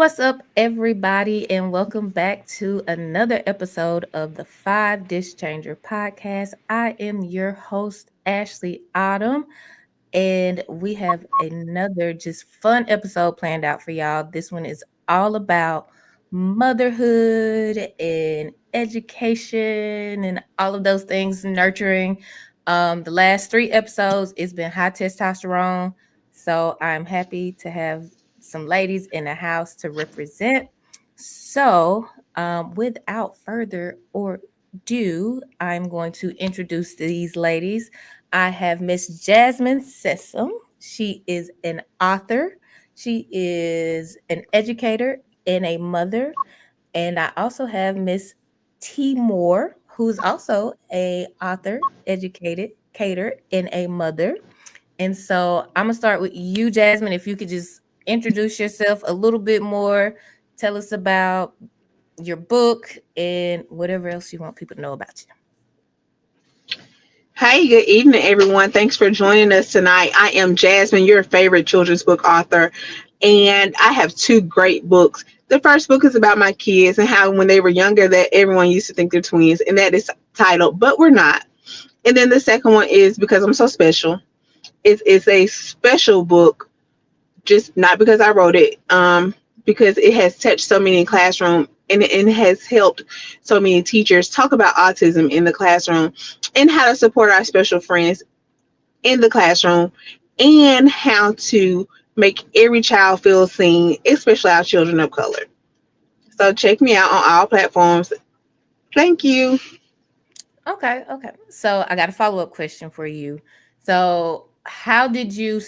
What's up, everybody, and welcome back to another episode of the Five Dish Changer podcast. I am your host, Ashley Autumn, and we have another just fun episode planned out for y'all. This one is all about motherhood and education and all of those things, nurturing. The last three episodes, it's been high testosterone. So I'm happy to have some ladies in the house to represent. So, without further ado, I'm going to introduce these ladies. I have Miss Jasmine Sessom. She is an author, she is an educator and a mother. And I also have Miss T. Moore, who's also a author, educated, cater, and a mother. And so I'm gonna start with you, Jasmine. If you could just introduce yourself a little bit more, tell us about your book and whatever else you want people to know about you. Hey, good evening, everyone. Thanks for joining us tonight. I am Jasmine, your favorite children's book author, and I have two great books. The first book is about my kids and how when they were younger that everyone used to think they're twins, and that is titled But We're Not. And then the second one is Because I'm So Special. It's a special book, just not because I wrote it, because it has touched so many in classroom and it has helped so many teachers talk about autism in the classroom and how to support our special friends in the classroom and how to make every child feel seen, especially our children of color. So check me out on all platforms. Thank you. Okay. So I got a follow-up question for you. So how did you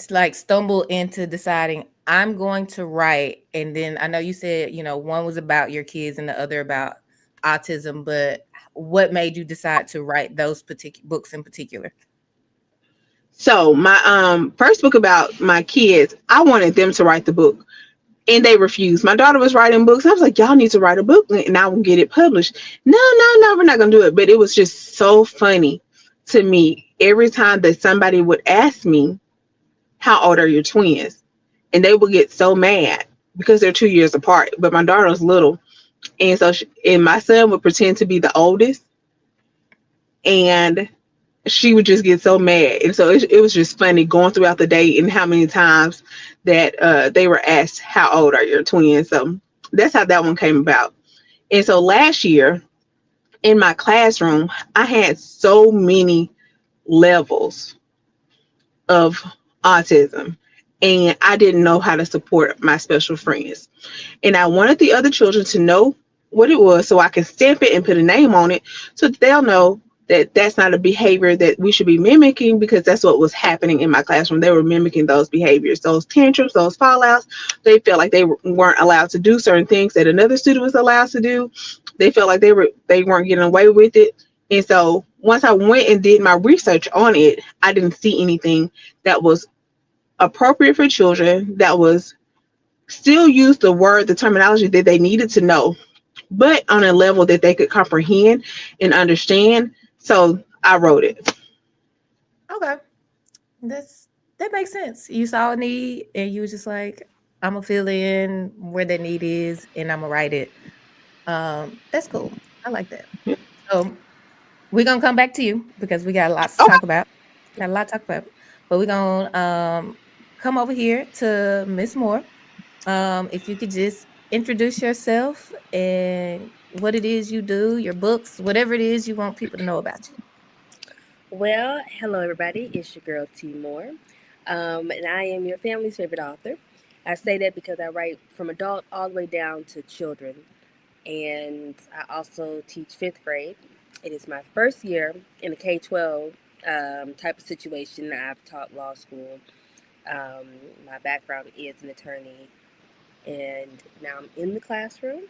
like stumble into deciding I'm going to write? And then I know you said, one was about your kids and the other about autism, but what made you decide to write those particular books in particular? So my first book about my kids, I wanted them to write the book and they refused. My daughter was writing books. I was like, y'all need to write a book and I will get it published. No, we're not gonna do it. But it was just so funny to me every time that somebody would ask me, how old are your twins? And they would get so mad because they're 2 years apart. But my daughter was little. And so and my son would pretend to be the oldest. And she would just get so mad. And so it was just funny going throughout the day and how many times that they were asked, how old are your twins? So that's how that one came about. And so last year in my classroom, I had so many levels of autism. And I didn't know how to support my special friends. And I wanted the other children to know what it was so I can stamp it and put a name on it so that they'll know that that's not a behavior that we should be mimicking, because that's what was happening in my classroom. They were mimicking those behaviors, those tantrums, those fallouts. They felt like they weren't allowed to do certain things that another student was allowed to do. They felt like they weren't getting away with it. And so once I went and did my research on it, I didn't see anything that was appropriate for children, that was still use the terminology that they needed to know, but on a level that they could comprehend and understand. So I wrote it. Okay. That makes sense. You saw a need and you was just like, I'm gonna fill in where that need is and I'm gonna write it. That's cool. I like that. So we're gonna come back to you because we got lots to Okay. talk about. Got a lot to talk about. But we're gonna come over here to Miss Moore. If you could just introduce yourself and what it is you do, your books, whatever it is you want people to know about you. Well, hello everybody. It's your girl T Moore, and I am your family's favorite author. I say that because I write from adult all the way down to children, and I also teach fifth grade. It is my first year in a K-12 type of situation. I've taught law school. My background is an attorney, and now I'm in the classroom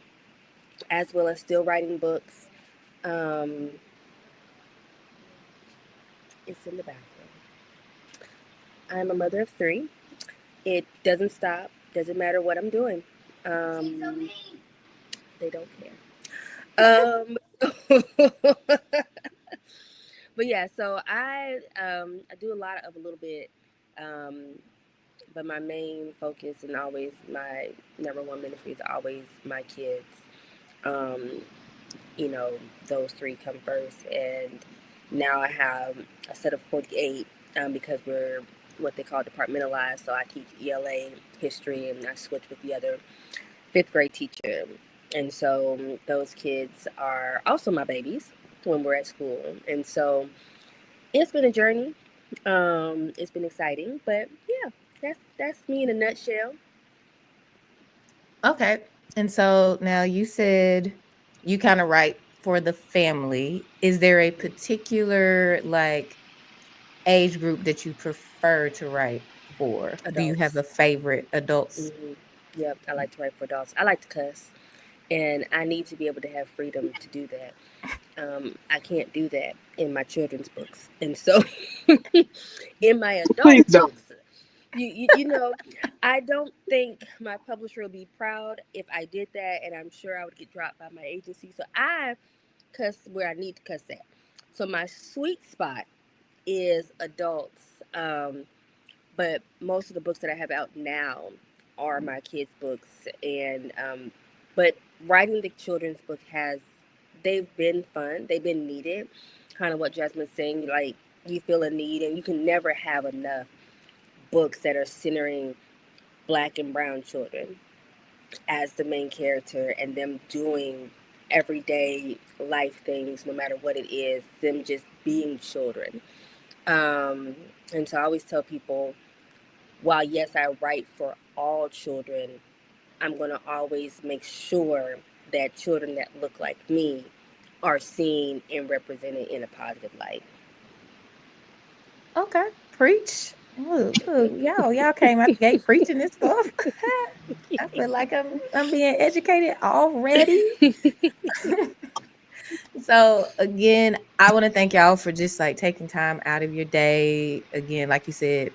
as well as still writing books. Um, it's in the background. I'm a mother of three. It doesn't stop. Doesn't matter what I'm doing. Um, they don't care. Um, but yeah, so I do a lot of a little bit, um, but my main focus and always my number one ministry is always my kids. Um, you know, those three come first. And now I have a set of 48 because we're what they call departmentalized. So I teach ELA history and I switch with the other fifth grade teacher. And so those kids are also my babies when we're at school. And so it's been a journey. It's been exciting, but yeah, that's me in a nutshell. Okay. And so now you said you kind of write for the family. Is there a particular like age group that you prefer to write for? Do you have Adults. a favorite adults? Hmm. Yep, I like to write for adults. I like to cuss, and I need to be able to have freedom to do that. I can't do that in my children's books, and so in my Please adult don't. books, you know, I don't think my publisher will be proud if I did that, and I'm sure I would get dropped by my agency. So I cuss where I need to cuss at. So my sweet spot is adults. But most of the books that I have out now are my kids' books, and but writing the children's book has they've been fun, they've been needed. Kind of what Jasmine's saying, like you feel a need, and you can never have enough books that are centering black and brown children as the main character, and them doing everyday life things, no matter what it is, them just being children. And so I always tell people, while yes, I write for all children, I'm going to always make sure that children that look like me are seen and represented in a positive light. Okay. Preach. Look, y'all came out the gate preaching this stuff. I feel like I'm being educated already. So again, I want to thank y'all for just like taking time out of your day. Again, like you said,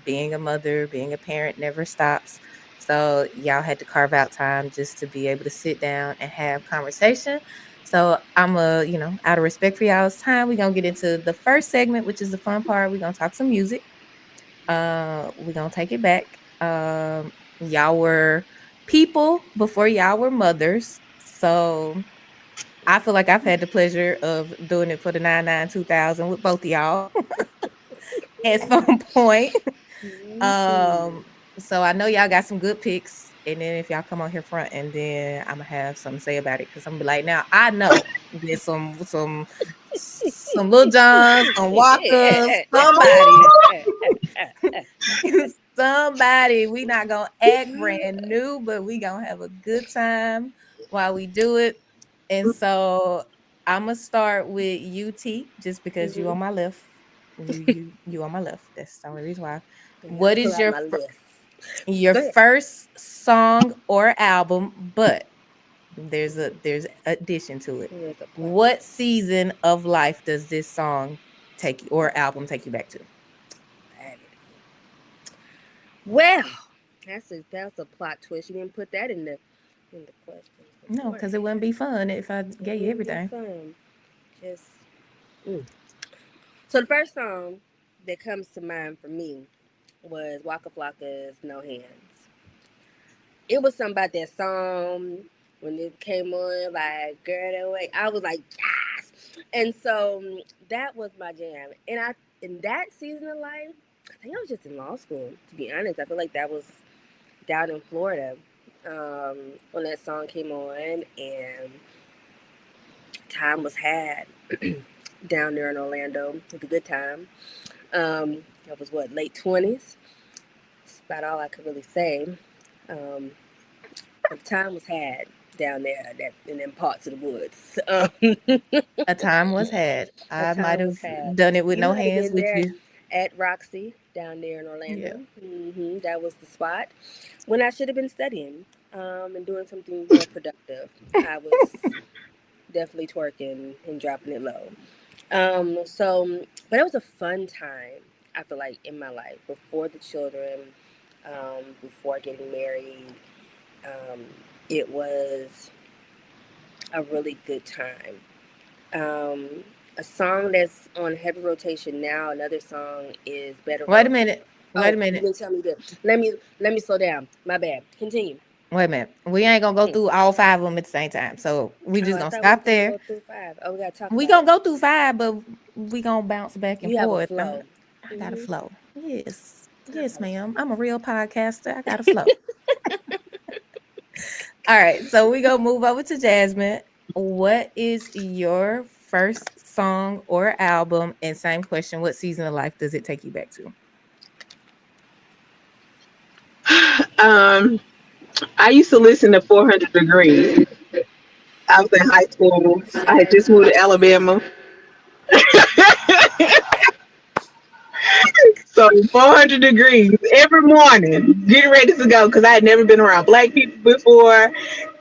being a mother, being a parent never stops. So y'all had to carve out time just to be able to sit down and have conversation. So I'm out of respect for y'all's time, we're gonna get into the first segment, which is the fun part. We're gonna talk some music. We're gonna take it back. Y'all were people before y'all were mothers. So I feel like I've had the pleasure of doing it for the 99 2000 with both of y'all at some point. Mhm. Um, so I know y'all got some good picks, and then if y'all come on here front, and then I'm gonna have something to say about it because I'm gonna be like, now I know there's some little Johns, some Walkers, somebody, somebody. We not gonna act brand new, but we gonna have a good time while we do it. And so I'm gonna start with UT just because you Mhm. on my left. You on my left. That's the only reason why. I gotta What pull is out my list. your Go ahead. first song or album? But there's addition to it. Here's a plot What twist. season of life does this song take you or album take you back to? Well, that's a plot twist. You didn't put that in the questions No, because it wouldn't beforehand. be fun if I It gave you wouldn't be everything. fun. Just mm. So the first song that comes to mind for me was Waka Flocka's "No Hands." It was something about that song when it came on, like "Girl That Way." I was like, yes, and so that was my jam. And I in that season of life, I think I was just in law school. To be honest, I feel like that was down in Florida when that song came on, and time was had down there in Orlando. It was a good time. I was what, late 20s. That's about all I could really say. Um, but time was had down there that in them parts of the woods. A time was had. A I might time have was had. done it with You no might have hands been with there you. at Roxy down there in Yeah. Orlando. That was the spot when I should have been studying and doing something more productive. I was definitely twerking and dropping it low. But it was a fun time. I feel like in my life before the children, before getting married, um, it was a really good time. A song that's on heavy rotation now. Another song is "Better Wait a Off." minute. Wait a Oh, you minute. didn't tell me that. Let me slow down. My bad. Continue. Wait a minute. We ain't gonna go Mm. through all five of them at the same time. So we Oh, just I gonna thought we was stop gonna there. go through 5. Oh, we gotta talk We about gonna it. go through five, but we gonna bounce back and You have a forth. flow. I got a Mhm. flow. Yes. I Yes, ma'am. I'm a apologize. real podcaster. I got a flow. All right. So we gonna move over to Jasmine. What is your first song or album? And same question, what season of life does it take you back to? Um, I used to listen to 400 Degrees. I was in high school. I had just moved to Jasmine. Alabama. So 400 Degrees every morning, getting ready to go because I had never been around black people before.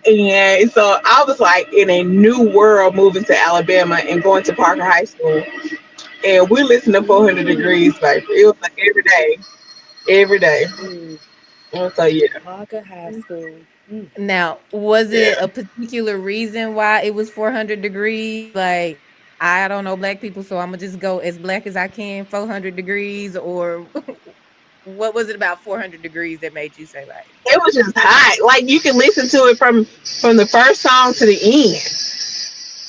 And so I was like in a new world moving to Alabama and going to Parker High School. And we listened to 400 Mm. Degrees, like it was like every day, every day. Mm. And so yeah, Parker High School. Mm. Now, was yeah. it a particular reason why it was 400 degrees? Like, I don't know black people, so I'm gonna just go as black as I can, 400 degrees, or what was it about 400 degrees that made you say like, It was just hot. Like you can listen to it from the first song to the end.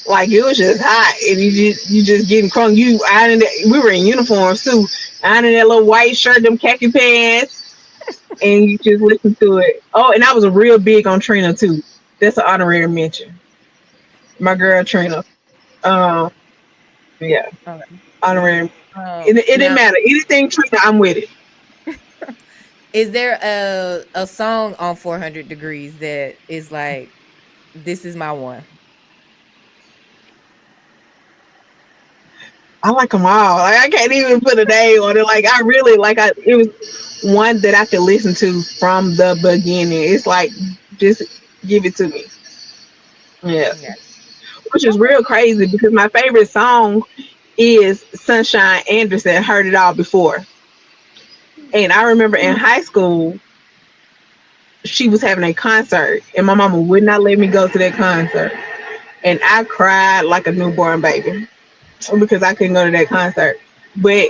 Like it was just hot, and you just getting crunk. You ironing it. We were in uniforms too, ironing that little white shirt, them khaki pants, and you just listen to it. Oh, and I was real big on Trina too. That's an honorary mention. My girl Trina. Um, yeah, okay. honorary. It didn't Now, matter. Anything Trina, I'm with it. is there a song on 400 degrees that is like, this is my one? I like them all. Like I can't even put a name on it. Like I really like. It was one that I could listen to from the beginning. It's like just give it to me. Yeah, Yeah. which is Okay. real crazy because my favorite song is Sunshine Anderson. Heard it all before, and I remember in high school she was having a concert, and my mama would not let me go to that concert, and I cried like a newborn baby because I couldn't go to that concert. But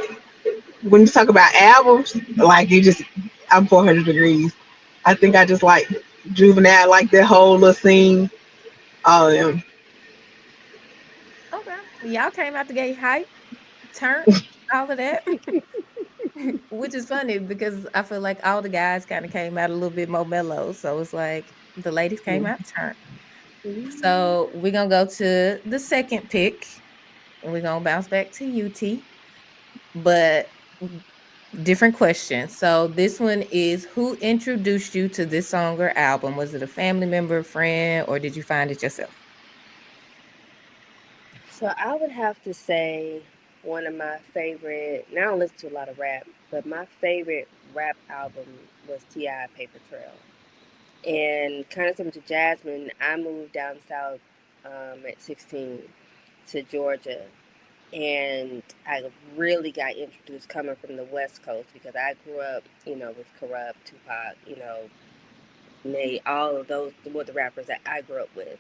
when you talk about albums, like you just, I'm 400 Degrees. I think I just like Juvenile, like that whole little scene. All of them. Okay. Y'all came out the gate hype, turn, all of that. Which is funny because I feel like all the guys kind of came out a little bit more mellow. So it's like the ladies came out turned. Mm. So we're gonna go to the second pick and we're gonna bounce back to UT. But different question. So this one is, who introduced you to this song or album? Was it a family member, friend, or did you find it yourself? So I would have to say one of my favorite. Now I don't listen to a lot of rap, but my favorite rap album was Ti Paper Trail. And kind of similar to Jasmine, I moved down south at 16 to Georgia, and I really got introduced coming from the West Coast because I grew up, with Corrupt, Tupac, Nate, all of those were the rappers that I grew up with.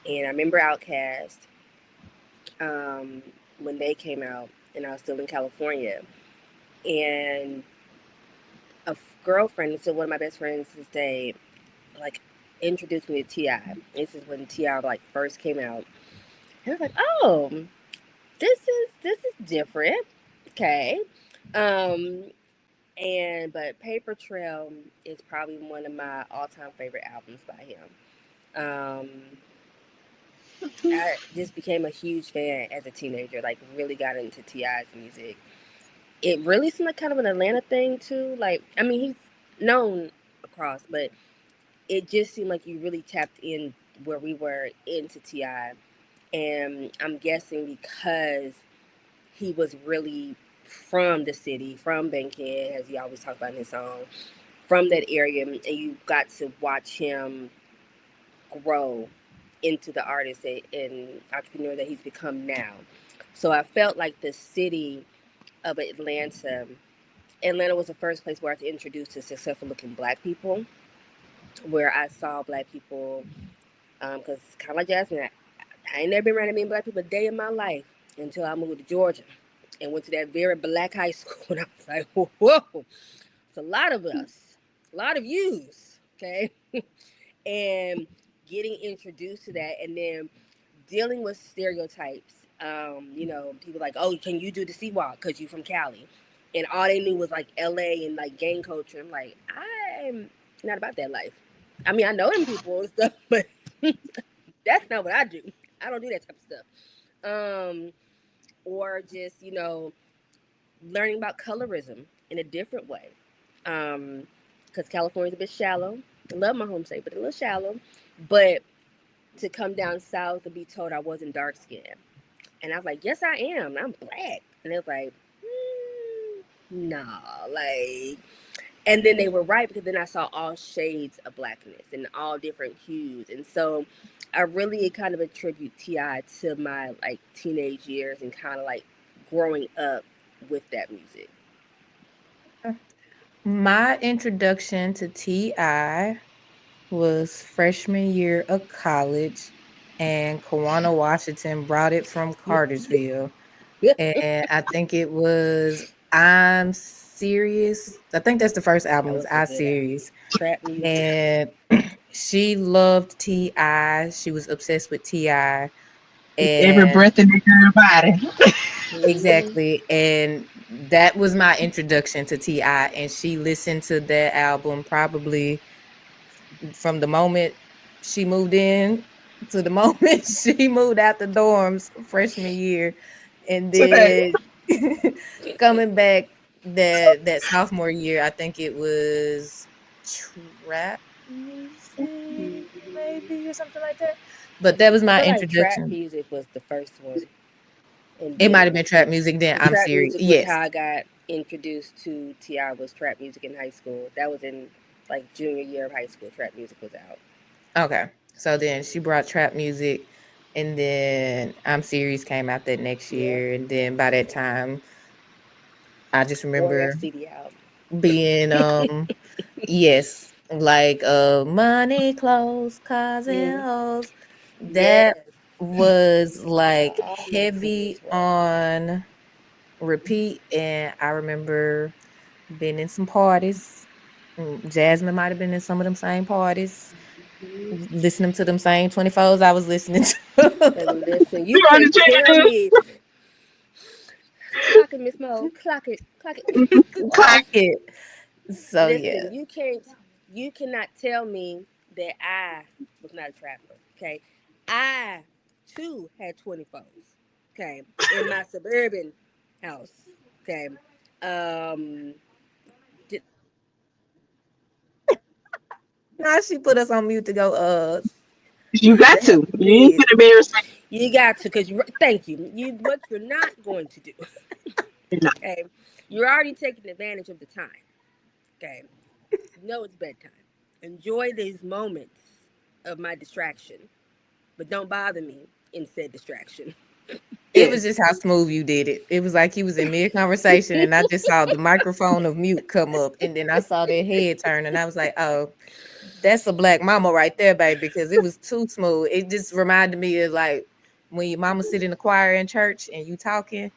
And I remember Outkast um, when they came out, and I was still in California. And girlfriend, still one of my best friends to this day, like introduced me to Ti. This is when Ti like first came out, and I was like, oh, this is different. Okay. Um, but Paper Trail is probably one of my all time favorite albums by him. Um, I just became a huge fan as a teenager. Like really got into Ti's music. It really seemed like kind of an Atlanta thing too. Like I mean he's known across, but it just seemed like you really tapped in where we were into Ti. And I'm guessing because he was really from the city, from Bankhead, as he always talked about in his song, from that area, and you got to watch him grow into the artist and entrepreneur that he's become now. So I felt like the city of Atlanta was the first place where I was introduced to successful looking black people, where I saw black people, because kind of like Jasmine, I ain't never been around a million black people a day in my life until I moved to Georgia. and went to that very black high school. And I was like, whoa, it's a lot of us, a lot of yous, okay? And getting introduced to that, and then dealing with stereotypes. People like, oh, can you do the Seawalk because you from Cali? And all they knew was like LA and like gang culture. I'm like, I'm not about that life. I mean, I know them people and stuff, but that's not what I do. I don't do that type of stuff. Or just, learning about colorism in a different way. Because California's a bit shallow. I love my home state, but a little shallow. But to come down south and be told I wasn't dark skinned. And I was like, yes, I am. I'm black. And they was like, nah, like. And then they were right, because then I saw all shades of blackness and all different hues. And so I really kind of attribute T.I. to my like teenage years and kind of like growing up with that music. My introduction to T.I. was freshman year of college, and Kawana Washington brought it from Cartersville. And I think it was I'm Serious. I think that's the first album, That was was a I good album. Serious. Trap music. And she loved T.I. She was obsessed with T.I. Every And breath in the girl body. Mm-hmm. exactly. And that was my introduction to T.I. And she listened to that album probably from the moment she moved in to the moment she moved out the dorms freshman year. And Okay. then coming back that sophomore year, I think it was trap music maybe or something like that. But that was I my feel like trap introduction. music was the first one. And It then might it have been was trap music then. because I'm trap serious. music was Yes. how I got introduced to Ti. Was trap music in high school. That was in like junior year of high school. Trap music was out. Okay. So then she brought trap music, and then I'm Serious came out that next Yep. year. And then by that time, I just Wore that remember CD out. being yes, like money, clothes, cars, and Mm. hoes. That Yes. was like All my heavy homies were. on repeat. And I remember being in some parties. Jasmine might have been in some of them same parties, Mhm. listening to them same 24s I was listening to. And listen, you You on the can't tell trigger. me. Clock it, Miss Mo. Clock it. Clock it. Clock it. So yeah. Listen, you cannot tell me that I was not a trapper. Okay, I too had 24s. Okay, in my suburban house. Okay, um, did I have to say that? Now she put us on mute to go You got to. You ain't Yes, gonna embarrass you got to, cause thank you. You what you're not going to do. me. No. Okay, you're already taking advantage of the time. Okay, you know it's bedtime. Enjoy these moments of my distraction, but don't bother me in said distraction. it was Yes. just how smooth you did it. It was like he was in mid conversation and I just saw the microphone of mute come up and then I saw their head turn and I was like, oh, that's a black mama right there, baby, because it was too smooth. It just reminded me of like when your mama sit in the choir in church and you talking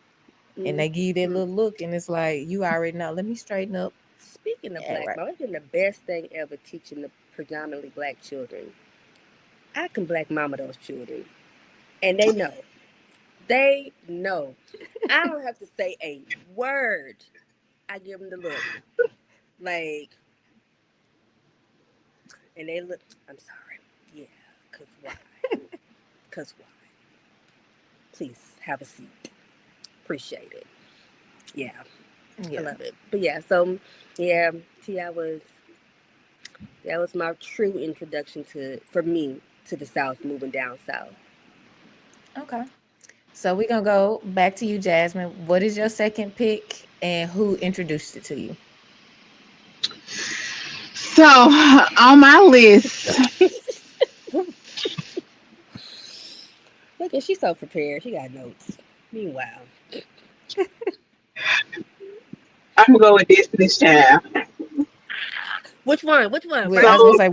and Mm. they give you that little look and it's like you already know. Let me straighten up. Speaking of Yeah, black right. mom, it's been the best thing ever teaching the predominantly black children. I can black mama those children, and they know. They know. I don't have to say a word. I give them the look, like, and they look. I'm sorry. Yeah, cause why? Cause why? Please have a seat. Appreciate it. Yeah, I Yeah. love it. But yeah, so yeah, Ti was that was my true introduction to for me to the South, moving down south. Okay. So we're gonna go back to you, Jasmine. What is your second pick and who introduced it to you? So on my list, Look at she's so prepared. She got notes. Meanwhile, I'm gonna go with Destiny's Child. which one? Which one? Wait, I was First gonna So one? say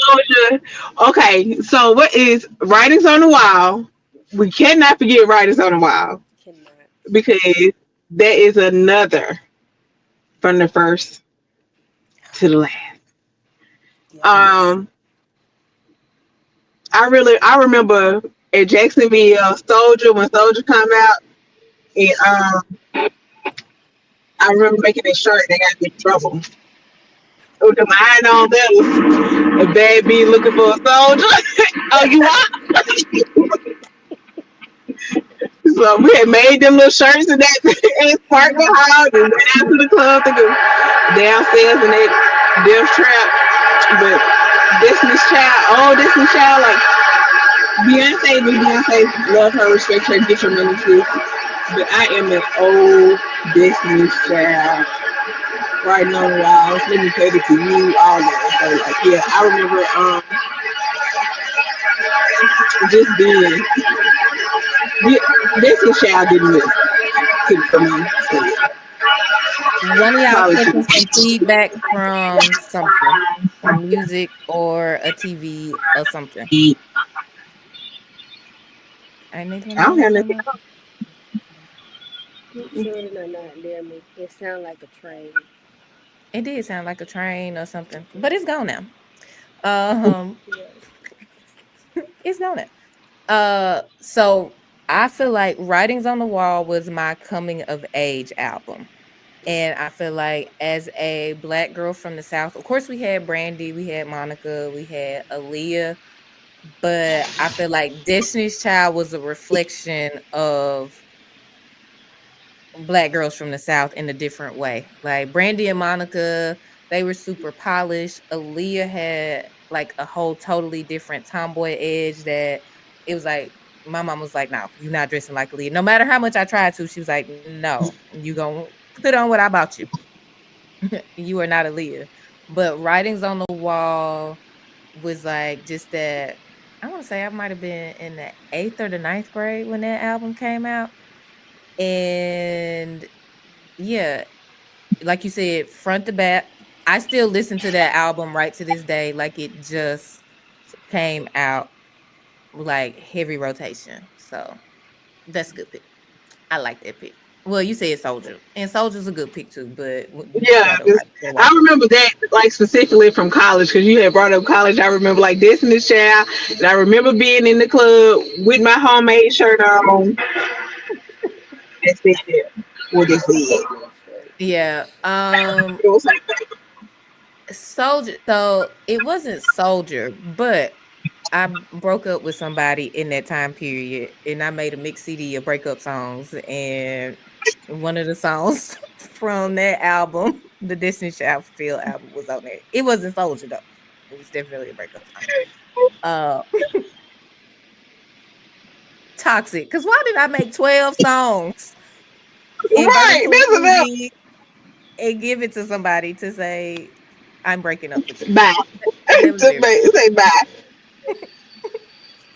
Soldier. Okay, so what is Writings on the Wall? We cannot forget Writings on the Wall Cannot. because There is another from the first to the last. Yes. Um, I remember at Jacksonville Soldier when Soldier come out, and I remember making a shirt that got me in trouble. With the mind on that was a bad bee looking for a soldier. Oh, you are? So we had made them little shirts and that and sparkle out and went out to the club to go downstairs in that death trap. But Destiny's Child, oh Destiny's Child, like Beyonce, love her, respect her, get your money too. But I am an old Destiny's Child. Writing on the walls, let me cater to you, all that. So like yeah, I remember just being yeah, Destiny's Child didn't miss for me. So yeah, One of y'all probably catching should. some feedback from something, from music or a TV or something. Ain't neither one I of y'all don't got have phone nothing. up? Children are not near me. It sounds like a train. It did sound like a train or something, but it's gone now. Um, Yes. it's gone now. So I feel like Writings on the Wall was my coming of age album. And I feel like as a black girl from the South, of course we had Brandy, we had Monica, we had Aaliyah, but I feel like Destiny's Child was a reflection of black girls from the South in a different way. Like Brandy and Monica, they were super polished. Aaliyah had like a whole totally different tomboy edge that it was like my mom was like, "No, you're not dressing like Aaliyah." No matter how much I tried to, she was like, "No, you gonna put on what I bought you. You are not Aaliyah." But Writings on the Wall was like just that. I want to say I might have been in the eighth or the ninth grade when that album came out, and yeah, like you said, front to back. I still listen to that album right to this day, like it just came out, like heavy rotation. So that's a good pick. I like that pick. Well, you said Soldier, and Soldier's a good pick too, but you Yeah, gotta 'cause go I why. remember that like specifically from college because you had brought up college. I remember like Destiny's Child, and I remember being in the club with my homemade shirt on. That's it. What is it? Yeah. It was like Soldier. So it wasn't Soldier, but I broke up with somebody in that time period, and I made a mix CD of breakup songs, and one of the songs from that album, the Destiny Child Field album, was on there. It wasn't Soldier though; it was definitely a breakup song. Uh, Toxic. Because why did I make 12 songs, invite them right. to a That's enough. CD, and give it to somebody to say I'm breaking up with you? Bye. That was very toxic. Say bye.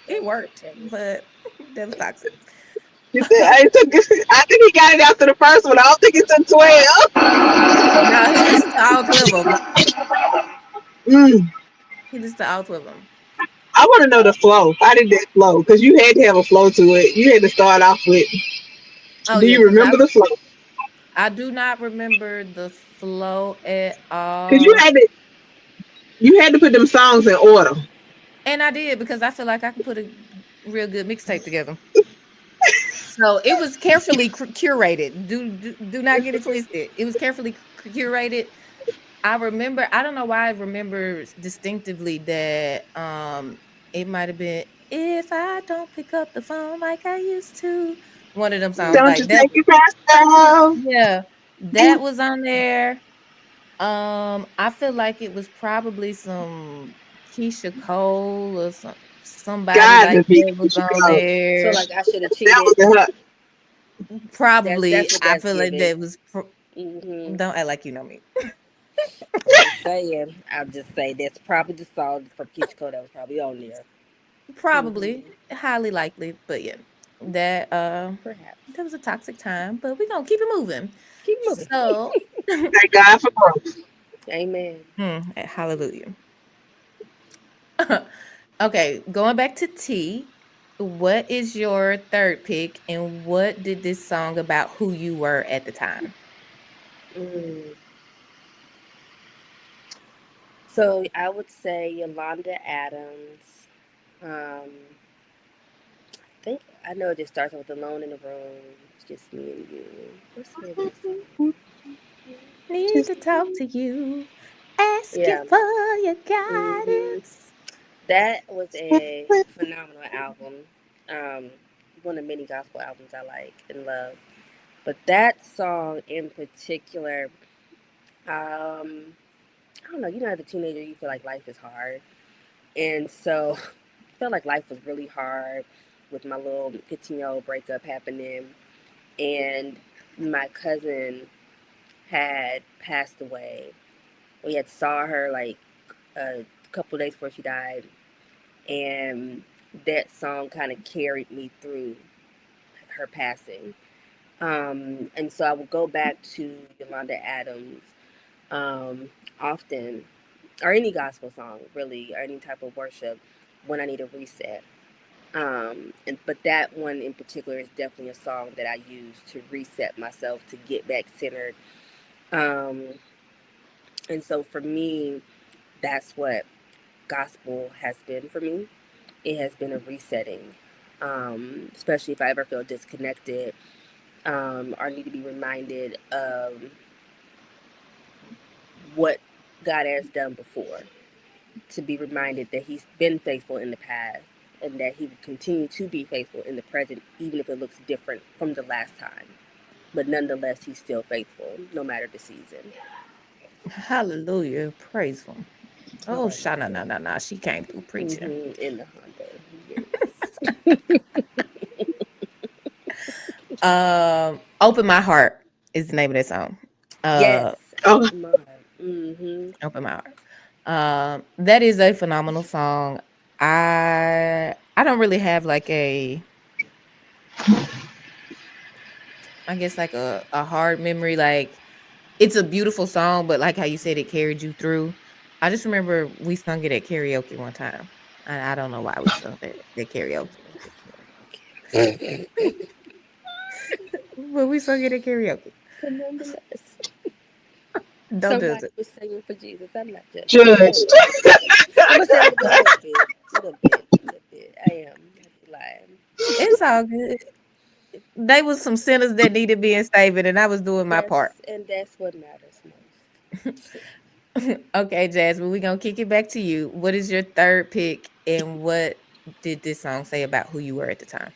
It That was worked, petty. but that was toxic. He said, I, took, I think he got it after the first one. I don't think it took 12. No, he listened to all 12 of them. Mm. He listened to all 12 of them. I want to know the flow. How did that flow? Because you had to have a flow to it. You had to start off with. Oh Do yeah, you because remember the flow? I do not remember the flow at Because all. you had to put them songs in order. And I did because I feel like I could put a real good mixtape together. So it was carefully curated. Do not get it twisted. It was carefully curated. I remember, I don't know why I remember distinctively that it might have been If I Don't Pick Up the Phone Like I Used to. One of them songs Don't you like that. take it past Yeah, that was on there. I feel like it was probably some Keisha Cole or somebody God, like the beat that was that you on go. So there. like I should have That cheated. was the hut. Probably, That's what I that's feel like giving. that was. Hmm. Don't act like you know me. I'm just saying. I'm just saying that's probably the song from Keisha Cole that was probably on there. Probably, Hmm. highly likely, but yeah, that Perhaps. that was a toxic time. But we're gonna keep it moving. Keep moving. So, Thank God for growth. Amen. hallelujah. Okay, going back to T. What is your third pick, and what did this song about who you were at the time? Mm. So I would say Yolanda Adams. Um, I think I know it just starts with "Alone in the Room." It's just me and you. What's the name of that song? Need Just to talk to you, ask you Yeah. for your hmm guidance. That was a phenomenal album. Um, one of many gospel albums I like and love. But that song in particular, I don't know. You know, as a teenager, you feel like life is hard, and so I felt like life was really hard with my little 15-year-old breakup happening, and my cousin had passed away. We had saw her like a couple of days before she died, and that song kind of carried me through her passing. And so I would go back to Yolanda Adams um, often, or any gospel song really, or any type of worship when I need a reset. But that one in particular is definitely a song that I use to reset myself to get back centered. Um, and so for me, that's what gospel has been for me. It has been a resetting, especially if I ever feel disconnected or need to be reminded of what God has done before. To be reminded that He's been faithful in the past and that He will continue to be faithful in the present, even if it looks different from the last time. But nonetheless, He's still faithful, no matter the season. Hallelujah. Praise him. Oh, Shana, Hallelujah. na, na, na. She came through preaching. In the Honda, yes. Open My Heart is the name of that song. Yes, Uh, oh, open my heart. Mm-hmm. Open My Heart. That is a phenomenal song. I don't really have like I guess like a hard memory. Like it's a beautiful song, but like how you said it carried you through. I just remember we sung it at karaoke one time. And I don't know why we sung that at karaoke. Okay. But we sung it at karaoke. But nonetheless, Don't judge somebody it. was singing for Jesus. I'm not judging. judged. I'm gonna say a little bit, a little bit, a little bit. I am. I be lying. It's all good. They was some sinners that needed being saved, and I was doing my part. That's what matters most. Okay, Jasmine, we're gonna kick it back to you. What is your third pick, and what did this song say about who you were at the time?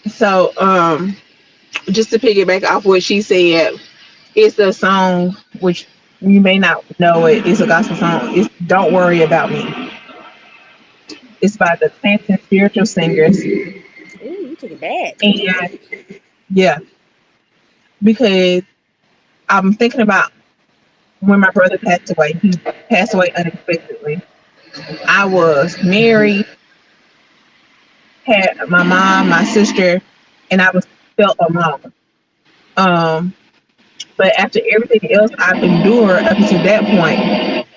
So, just to piggyback off what she said, it's a song which you may not know it. It's a gospel song. It's "Don't Worry About Me." It's by the Clanton Spiritual Singers, Ooh, you took it back. Ooh. and yeah, because I'm thinking about when my brother passed away. He passed away unexpectedly. I was married, had my mom, my sister, and I was felt alone. Um, but after everything else I've endured up to that point,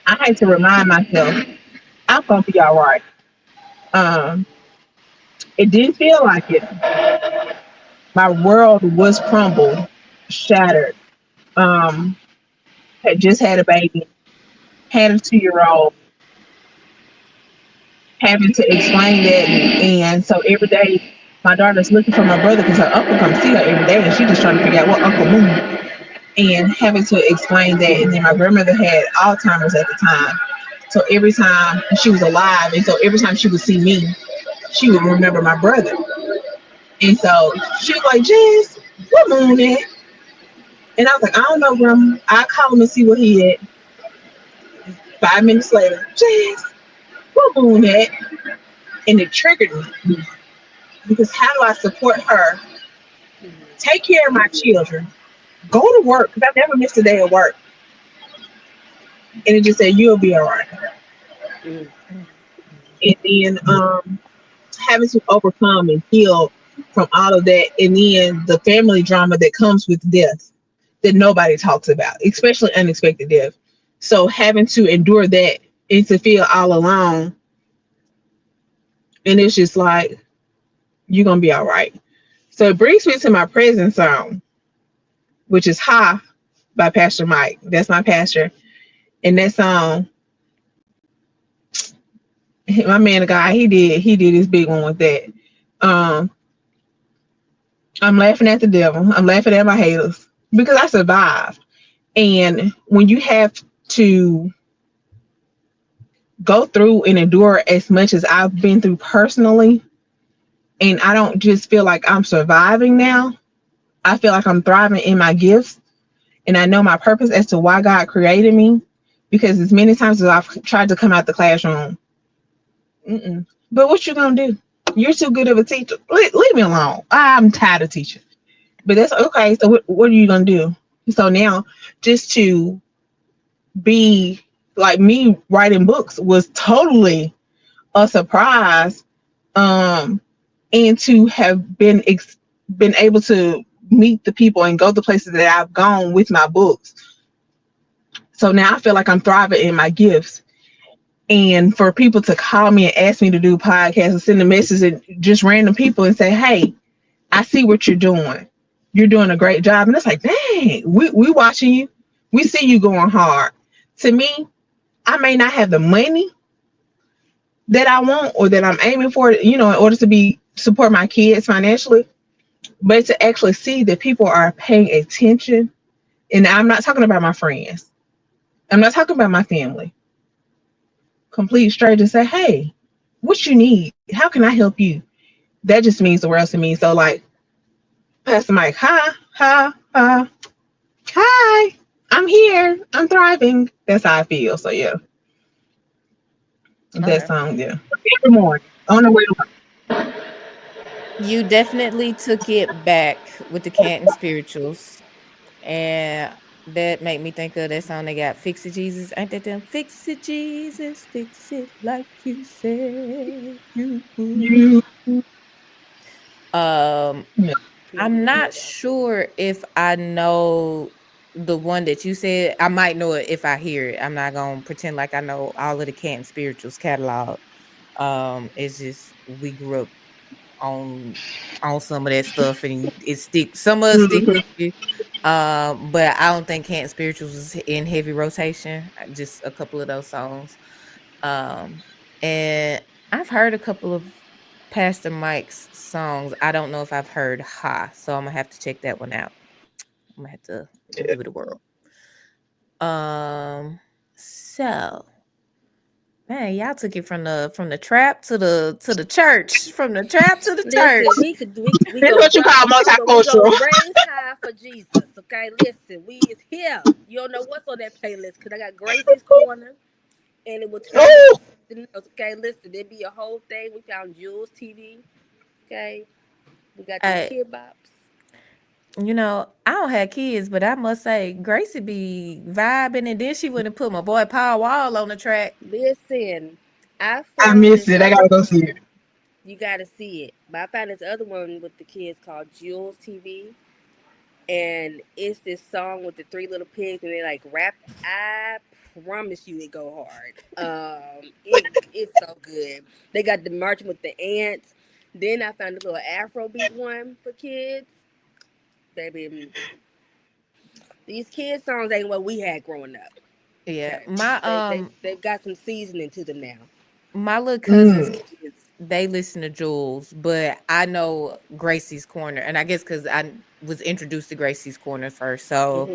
I had to remind myself I'm gonna be all right. Um, it didn't feel like it. My world was crumbled, shattered. Um, had just had a baby, had a 2 year old, having to explain that, and so every day my daughter's looking for my brother because her uncle comes see her every day, and she just trying to figure out what uncle moved, and having to explain that. And then my grandmother had Alzheimer's at the time, so every time she was alive, and so every time she would see me, she would remember my brother. And so she was like, Jess, what moon at? And I was like, I don't know, Grandma. I call him and see what he at. 5 minutes later, Jess, what moon at? And it triggered me because how do I support her, Mm-hmm. take care of my children, go to work? Because I never missed a day of work. And it just said, you'll be all right. Mm-hmm. Mm. And then having to overcome and heal from all of that. And then the family drama that comes with death that nobody talks about, especially unexpected death. So having to endure that and to feel all alone And it's just like, you're gonna be all right. So it brings me to my present song, which is "Ha" by Pastor Mike. That's my pastor. And that song, my man, the guy, he did his big one with that. Um, I'm laughing at the devil. I'm laughing at my haters because I survived. And when you have to go through and endure as much as I've been through personally, and I don't just feel like I'm surviving now, I feel like I'm thriving in my gifts, and I know my purpose as to why God created me. Because as many times as I've tried to come out the classroom, but what you gonna do? You're too good of a teacher. Leave me alone. I'm tired of teaching. But that's okay. So what are you gonna do? So now, just to be like me writing books was totally a surprise. Um, and to have been able to meet the people and go the places that I've gone with my books. So now I feel like I'm thriving in my gifts. And for people to call me and ask me to do podcasts and send a message and just random people and say, "Hey, I see what you're doing. You're doing a great job." And it's like, dang, we watching you. We see you going hard. To me, I may not have the money that I want or that I'm aiming for, in order to be support my kids financially, but to actually see that people are paying attention. And I'm not talking about my friends. I'm not talking about my family. Complete strangers say, "Hey, what you need? How can I help you?" That just means the world to me. So like Pastor Mike, hi, hi, hi, hi. I'm here. I'm thriving. That's how I feel. So yeah, that Okay. song, yeah. Every morning on the way to You definitely took it back with the Canton spirituals. And that made me think of that song they got, Fix It Jesus. Ain't that them? Fix it, Jesus, fix it like you said you would. work. Um, Yeah. Yeah, I'm I know not that one. sure if I know the one that you said. I might know it if I hear it. I'm not gonna pretend like I know all of the Canton spirituals catalog. It's just we grew up on some of that stuff, and it stick some of it stick with Mhm. you. But I don't think Canton Spirituals was in heavy rotation. Just a couple of those songs. Um, and I've heard a couple of Pastor Mike's songs. I don't know if I've heard Ha, so I'm gonna have to check that one out. I'm gonna have to Yeah. give it a whirl. So man, y'all took it from the trap to the church, from the trap to the church. Listen, we This is gonna what you drop call we gonna multicultural. raise high for Jesus. Okay, listen, we is here. You don't know what's on that playlist because I got Gracie's Corner, and it will turn into Oh, something else. Okay, listen, there be a whole thing. We found Jules TV. Okay, we got them I kid bops. I don't have kids, but I must say, Gracie be vibing, and then she went and put my boy Power Wall on the track. Listen, I I found missed this it. I other gotta go see one. it. You gotta see it. But I found this other one with the kids called Jules TV. And it's this song with the three little pigs and they like rap. I promise you it go hard. It's so good. They got the marching with the ants. Then I found a little Afrobeat one for kids. Baby, these kids songs ain't what we had growing up. Yeah, Okay. my They've got some seasoning to them now. my little cousin's Mm. kids, they listen to Jules, but I know Gracie's Corner, and I guess because I was introduced to Gracie's Corner first, so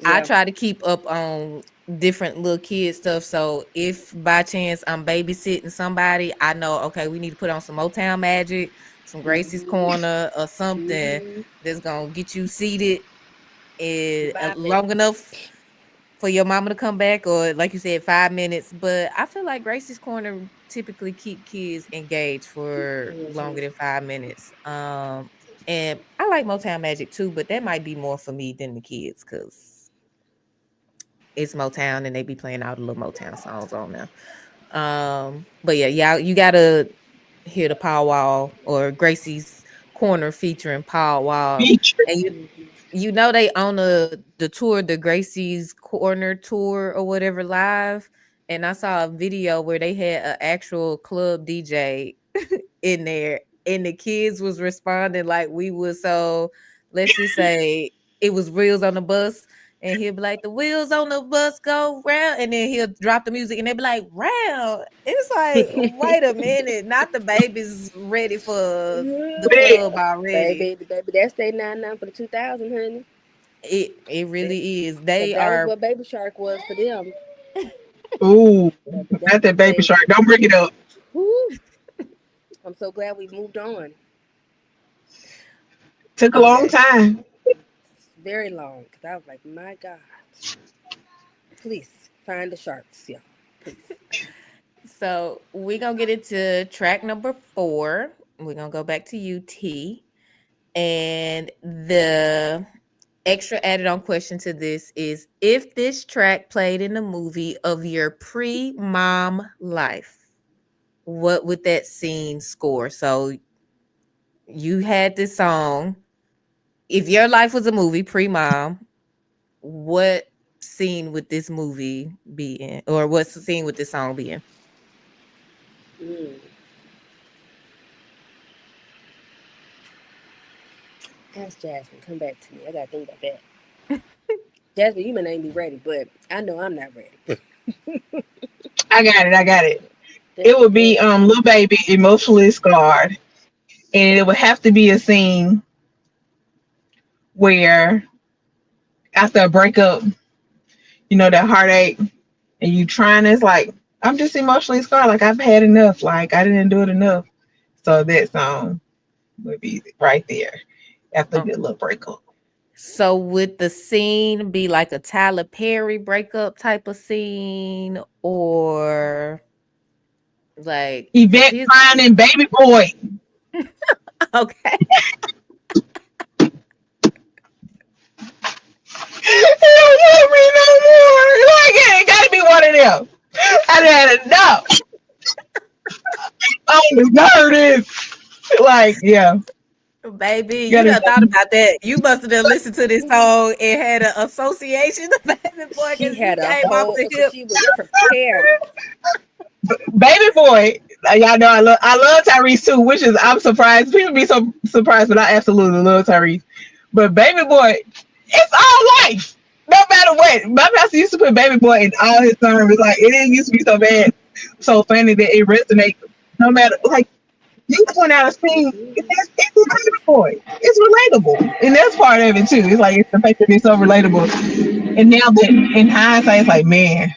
I Yeah. try to keep up on different little kid stuff. So if by chance I'm babysitting somebody, I know, okay, we need to put on some Motown Magic, some Gracie's Mm-hmm. Corner, or something Mm-hmm. that's gonna get you seated Bopping. long enough for your mama to come back, or like you said, 5 minutes. But I feel like Gracie's Corner typically keep kids engaged for Mm-hmm. longer than 5 minutes. And I like Motown Magic too, but that might be more for me than the kids because it's Motown and they be playing all the little Motown songs on there. But yeah, y'all, you gotta hear the Power Wall or Gracie's Corner featuring Power Wall, Feature. and Mm-hmm. they on the tour, the Gracie's Corner tour or whatever live, and I saw a video where they had an actual club DJ in there, and the kids was responding like we was. So let's just say it was Wheels on the Bus, and he'll be like, the wheels on the bus go round, and then he'll drop the music, and they be like, round. It's like, wait a minute, not the baby's ready for the club already. baby, that's day 99 for the 2000, honey. It That, really is. They that was are. what Baby Shark was for them. Ooh, That not was that baby they. shark. Don't bring it up. Whew, I'm so glad we moved on. Took a long Okay. time. It's very long because I was like, my God, please find the sharks, y'all. Please. So we're gonna get into track number 4. We're gonna go back to UT. And the extra added on question to this is, if this track played in the movie of your pre-mom life, what would that scene score? So you had this song. If your life was a movie pre-mom, what scene would this movie be in? Or what scene would this song be in? Mm. Ask Jasmine. Come back to me. I gotta think about that. Jasmine, you may not be ready, but I know I'm not ready. I got it. I got it. It Just would what? be little baby emotionally scarred, and it would have to be a scene where after a breakup, that heartache, and you trying. It's like I'm just emotionally scarred. Like I've had enough. Like I didn't do it enough. So that song would be right there after a Oh, good little breakup. so would the scene be like a Tyler Perry breakup type of scene, or like, cause Yvette he's crying and baby boy. okay. He don't love me no more. Like it gotta be one of them. I done had enough. I don't deserve this. Like, yeah. Baby, you Gotta done thought about that. You must have done listened to this song and had an association of baby boy She because you had a came off whole, the so hip. she was prepared. baby boy. Y'all know I love Tyrese too, which is I'm surprised. People be so surprised, but I absolutely love Tyrese. But baby boy, it's all life. No matter what. My pastor used to put baby boy in all his sermons. Like it didn't used to be so bad, so funny that it resonates. No matter like you point out a scene, it's a baby boy. It's relatable. And that's part of it too. It's like it's the fact that it's so relatable. And now that in hindsight, it's like, man,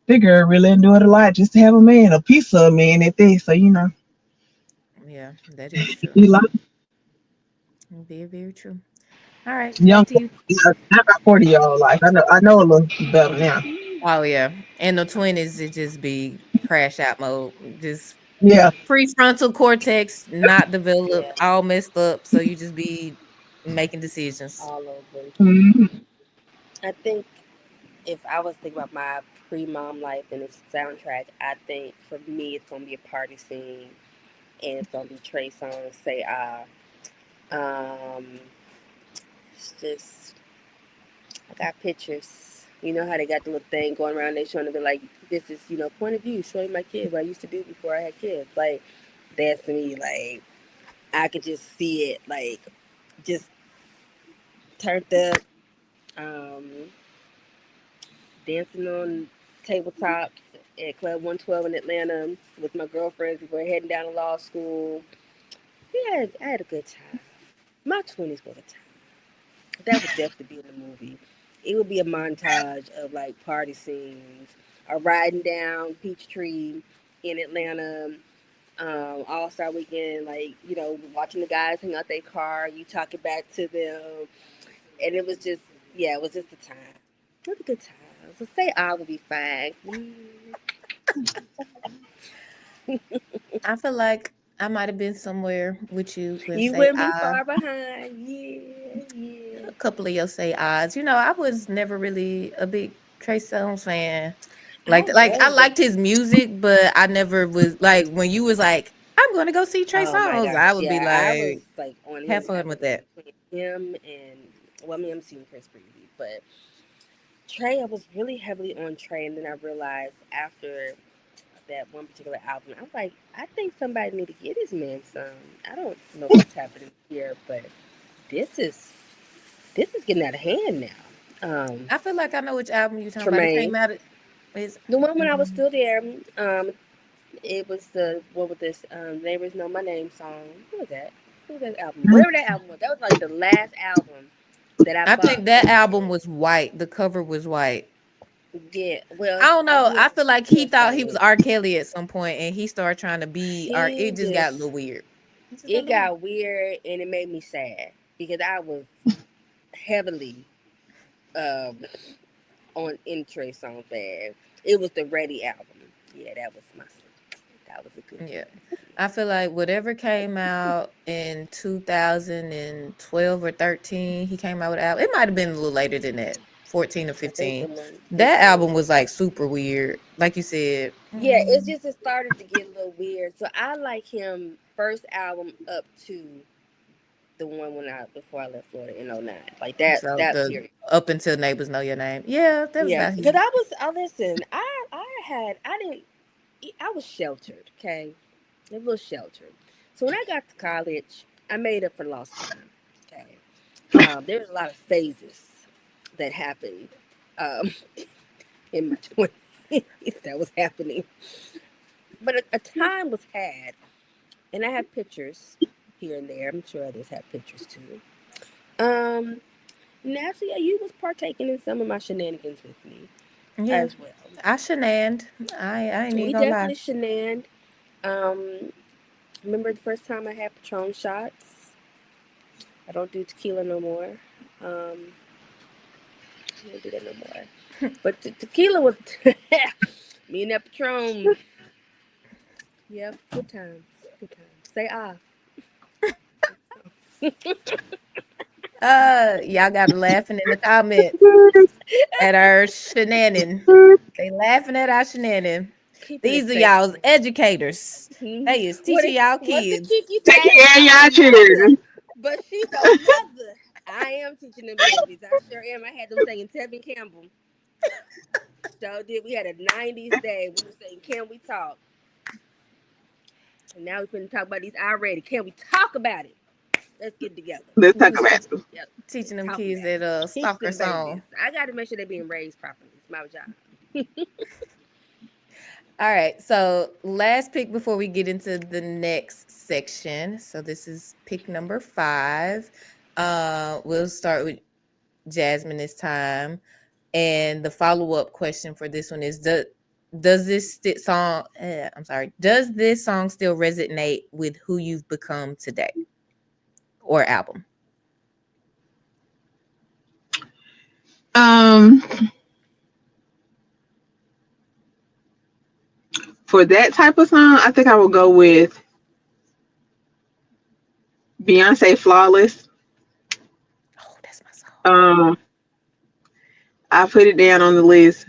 that girl really endured a lot just to have a man, a piece of a man at this. So, Yeah, that is true. he like Very, very true. All right, young back to you. not about 40 year old life. I know a little better now. Oh yeah, in the 20s, it just be crash out mode. Just Yeah. prefrontal cortex not developed, Yeah, all messed up. So you just be making decisions. all over. Mhm. I think if I was thinking about my pre-mom life and its soundtrack, I think for me it's gonna be a party scene, and it's gonna be Trey Songz "Say Ah." It's just I got pictures. You know how they got the little thing going around? They showing to be like, this is point of view, showing my kids what I used to do before I had kids. Like that's me. Like I could just see it. Like just turned up, um, dancing on tabletops at Club 112 in Atlanta with my girlfriends before heading down to law school. Yeah, I had a good time. My 20s were a time. That would definitely be in the movie. It would be a montage of like party scenes, a riding down Peachtree in Atlanta, All Star Weekend, like watching the guys hang out their car, you talking back to them, and it was just it was just a time. It was a good time. So say I would be fine. I feel like I might have been somewhere with you when You say wouldn't be I far behind. Yeah, yeah. a couple of your say odds. I was never really a big Trey Songz fan. I Like I was a liked his music, but I never was like when you was like, I'm gonna go see Trey Oh my Songz. gosh, I would be yeah, I was like, like on have his. I fun was with like that. between him and well, I mean, I'm seeing Chris Breezy, but Trey, I was really heavily on Trey, and then I realized after that one particular album. I was like, I think somebody need to get this man some. I don't know what's happening here, but this is this is getting out of hand now. I feel like I know which album you're talking about. It came Tremaine, out. It's the one when I was mm, still there. It was the what was this? Neighbors Know My Name song. Who was that? Who was that album? Whatever that album was. That was like the last album that I I bought think that from album him. was white. The cover was white. Yeah. Well, I don't I know. do I have feel like two he thought he was installments. R. Kelly at some point, and he started trying to be R. He It just got a just little weird. It just got a it little weird. got weird and it made me sad because I was heavily um on in Trey Songz bag. It was the Ready album. Yeah, that was a good Yeah. one. I feel like whatever came out in 2012 or 13, he came out with an album. It might have been a little later than that, 14 or I think the 15. one That 15. album was like super weird. Like you said. Yeah, it's just it started to get a little weird. So I like him first album up to the one when I before I left Florida in '09. Like So that the period. Up Until Neighbors Know Your Name. Yeah, that was Yeah, about because his. I listen. I didn't I was sheltered. Okay, a little sheltered. So when I got to college, I made up for lost time. Okay, there was a lot of phases that happened um, in my 20s that was happening, but a time was had, and I have pictures here and there. I'm sure others have pictures too. Um, Nancy, you was partaking in some of my shenanigans with me Yeah. as well. I shenaned. I ain't even We gonna lie. definitely shenaned. Um, remember the first time I had Patron shots? I don't do tequila no more. I don't do that no more. But tequila was me and that Patron. Yep, good times. Good times. Say ah. Y'all got laughing in the comments at our shenanin. They laughing at our shenanin. Keeping it These are safe. y'all's educators. Mhm. They is teaching y'all What did kids. Kiki Take say? care of I'm a y'all mother, children. but she's a mother. I am teaching them babies. I sure am. I had them saying Tevin Campbell. So did we had a '90s day. We were saying, "Can we talk?" And now we're going to talk about these already. Can we talk about it? Let's get together. Let's talk about it. Yep. Teaching them Talk kids about it. that Teach stalker them babies. song. I got to make sure they're being raised properly. It's my job. All right. So last pick before we get into the next section. So this is pick number 5. We'll start with Jasmine this time. And the follow-up question for this one is does this song I'm sorry, does this song still resonate with who you've become today or album? Um, for that type of song, I think I will go with Beyonce Flawless. Oh, that's my song. Um, I put it down on the list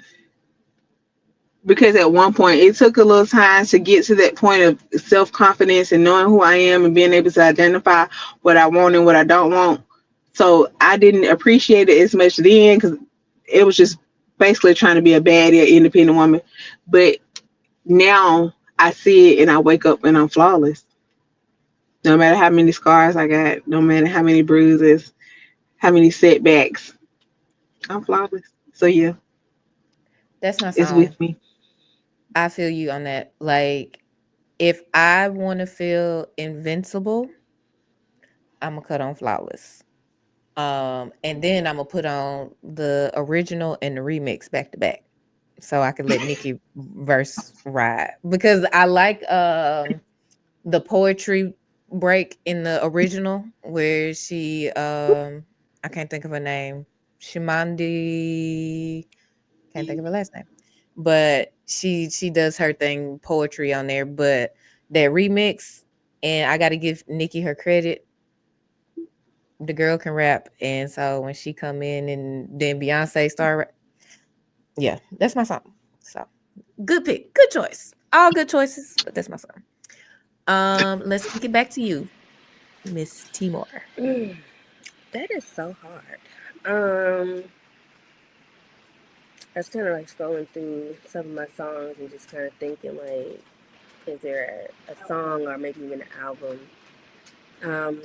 because at one point it took a little time to get to that point of self confidence and knowing who I am and being able to identify what I want and what I don't want. So I didn't appreciate it as much then because it was just basically trying to be a baddie, independent woman. But now I see it and I wake up and I'm flawless. No matter how many scars I got, no matter how many bruises, how many setbacks, I'm flawless. So yeah, That's my it's song. with me. I feel you on that. Like if I want to feel invincible, I'm gonna cut on Flawless. And then I'm gonna put on the original and the remix back to back, so I can let Nikki verse ride because I like the poetry break in the original where she I can't think of her name, Shimandi, can't think of her last name, but she does her thing poetry on there, but that remix, and I got to give Nikki her credit, the girl can rap, and so when she come in and then Beyonce start, yeah, that's my song. So good pick, good choice, all good choices, but that's my song. Let's kick it back to you, Miss Timor. That is so hard. Um, I was kind of like scrolling through some of my songs and just kind of thinking like, is there a song or maybe even an album? Um,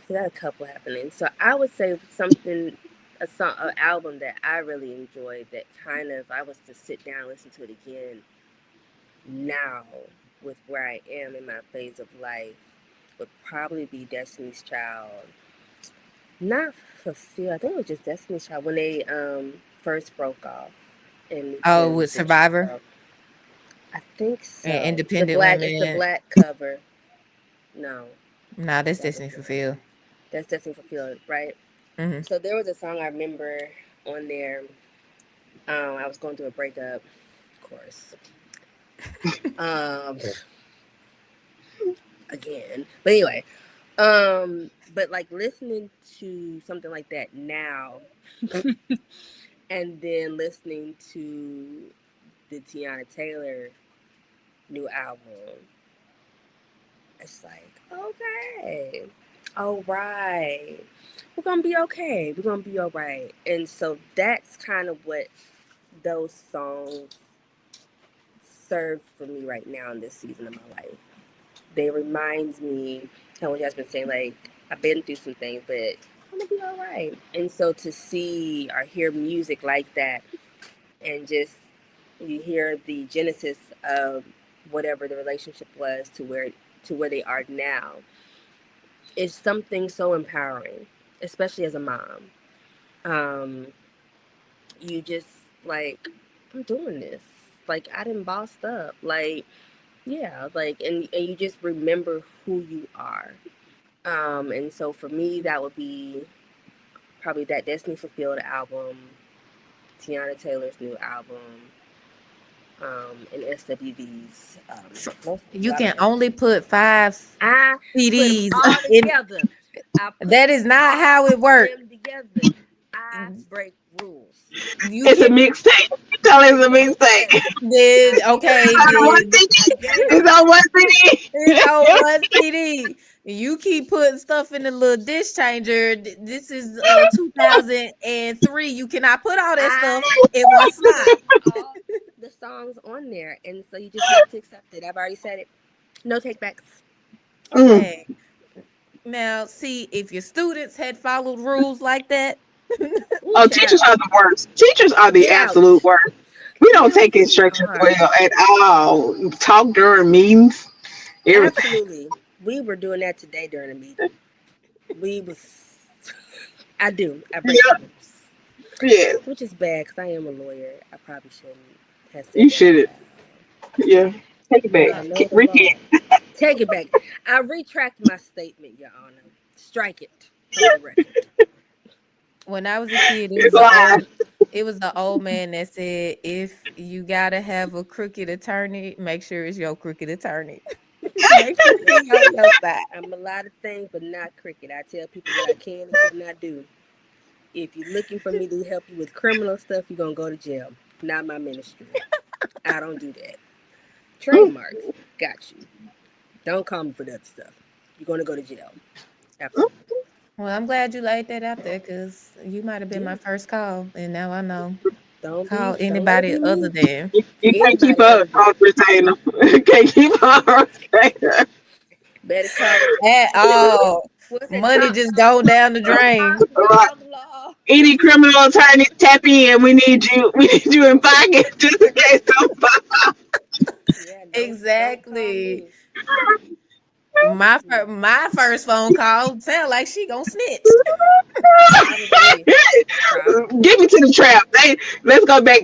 so got a couple happening. So I would say something, a song, an album that I really enjoyed that kind of I was to sit down and listen to it again now with where I am in my phase of life would probably be Destiny's Child. Not Fulfill. I think it was just Destiny's Child when they first broke off and Oh, became with the Survivor trio. I think and so. The Independent black, it's the Women. black cover. No, Nah, that's that was Destiny not. Fulfilled. That's Destiny Fulfilled, right? Hmm. So there was a song I remember on there. I was going through a breakup, of course. Um, again, but anyway, but like listening to something like that now, and then listening to the Tiana Taylor new album, it's like, okay, all right, we're gonna be okay. We're gonna be all right. And so that's kind of what those songs serve for me right now in this season of my life. They remind me how you guys been saying, like, I've been through some things, but I'm gonna be all right. And so to see or hear music like that, and just you hear the genesis of whatever the relationship was to where they are now, is something so empowering, especially as a mom. Um, you just like, I'm doing this. Like I didn't bossed up. Like yeah, like and you just remember who you are. And so for me, that would be probably that Destiny Fulfilled album, Tiana Taylor's new album, and SWV's. A You lot of can SWV. only put five I put them CDs all in. together. I put That is not all how it of works. them together. I break rules. You It's a can mixtape. Tell it's a It's a mixtape. mixtape. then I gave okay it On up. one then CD. I gave it It's up. on one CD. it's on one CD. You keep putting stuff in the little dish changer. This is 2003. You cannot put all that stuff I in one slot. put all the songs on there, and so you just have to accept it. I've already said it. No takebacks. Mm. Hey, now see if your students had followed rules like that. Ooh, Oh, teachers child, are the worst. Teachers are the get absolute out. worst. We don't take Yes, we instructions are. well at all. Talk during meetings, everything. Absolutely. We were doing that today during a meeting. We was. I do. I break Yeah, rules, yeah. which is bad because I am a lawyer. I probably shouldn't have You said that out should. loud. Yeah. Take it But back. I know the Repeat. law. Take it back. I retract my statement, Your Honor. Strike it from the record. When I was a kid, It's live. it was the old man that said, if you gotta have a crooked attorney, make sure it's your crooked attorney. Make sure That's he on it. your side. I'm a lot of things, but not cricket. I tell people what I can and cannot do. If you're looking for me to help you with criminal stuff, you're gonna go to jail. Not my ministry. I don't do that. Mm, Trademarks. Got you. Don't call me for that stuff. You're gonna go to jail. mm. Absolutely. Well, I'm glad you laid that out there because you might have been Yeah. my first call, and now I know. Call Don't let it anybody be other me. than. You can't keep Anybody up other on than. retainer. Can't keep on retainer. Better call it. At all. What's that? Money Top just dog going down the law. drain. Top Right. dog law. Any criminal attorney tap in. We need you. We need you in pocket just in case somebody. Yeah, don't call Exactly. me. My first phone call sound like she gonna snitch. Probably. Get Probably. me to the trap. Let's go back.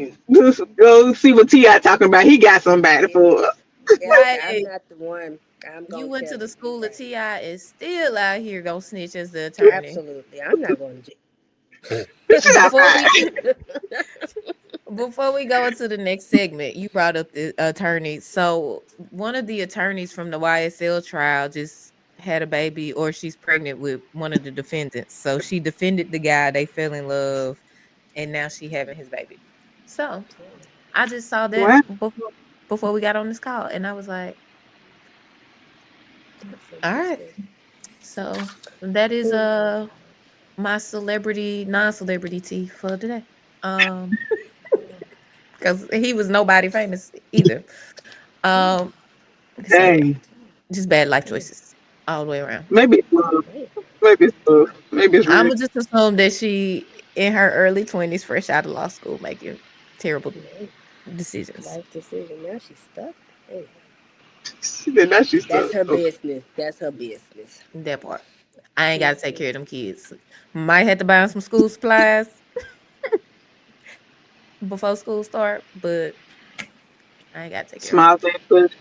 Go see what Ti talking about. He got somebody Yeah. for us. Yeah, I'm Right. not the one. I'm You gonna went to tell the it. You're school of right. Ti is still out here gonna snitch as the attorney. Absolutely. I'm not going to She's Before we outside. jail. Before we go into the next segment, you brought up the attorney. So one of the attorneys from the YSL trial just had a baby, or she's pregnant with one of the defendants. So she defended the guy, they fell in love, and now she having his baby. So I just saw that What? before we got on this call, and I was like, That's all right. interesting. So that is Hmm. my celebrity, non-celebrity tea for today. Um because he was nobody famous either. Um, so yeah, Dang. just bad life Mm, choices all the way around. Maybe it's love. man, Maybe it's love. Maybe it's I'm real. gonna just assume that she in her early 20s, fresh out of law school, making terrible man, decisions. life decision. Now she's stuck. Anyway, Then that she's that's stuck. her Okay. business. That's her business. That part. I ain't gotta take Hmm. care of them kids. Might have to buy 'em some school supplies before school start, but I ain't gotta take care of them. Smiles and push.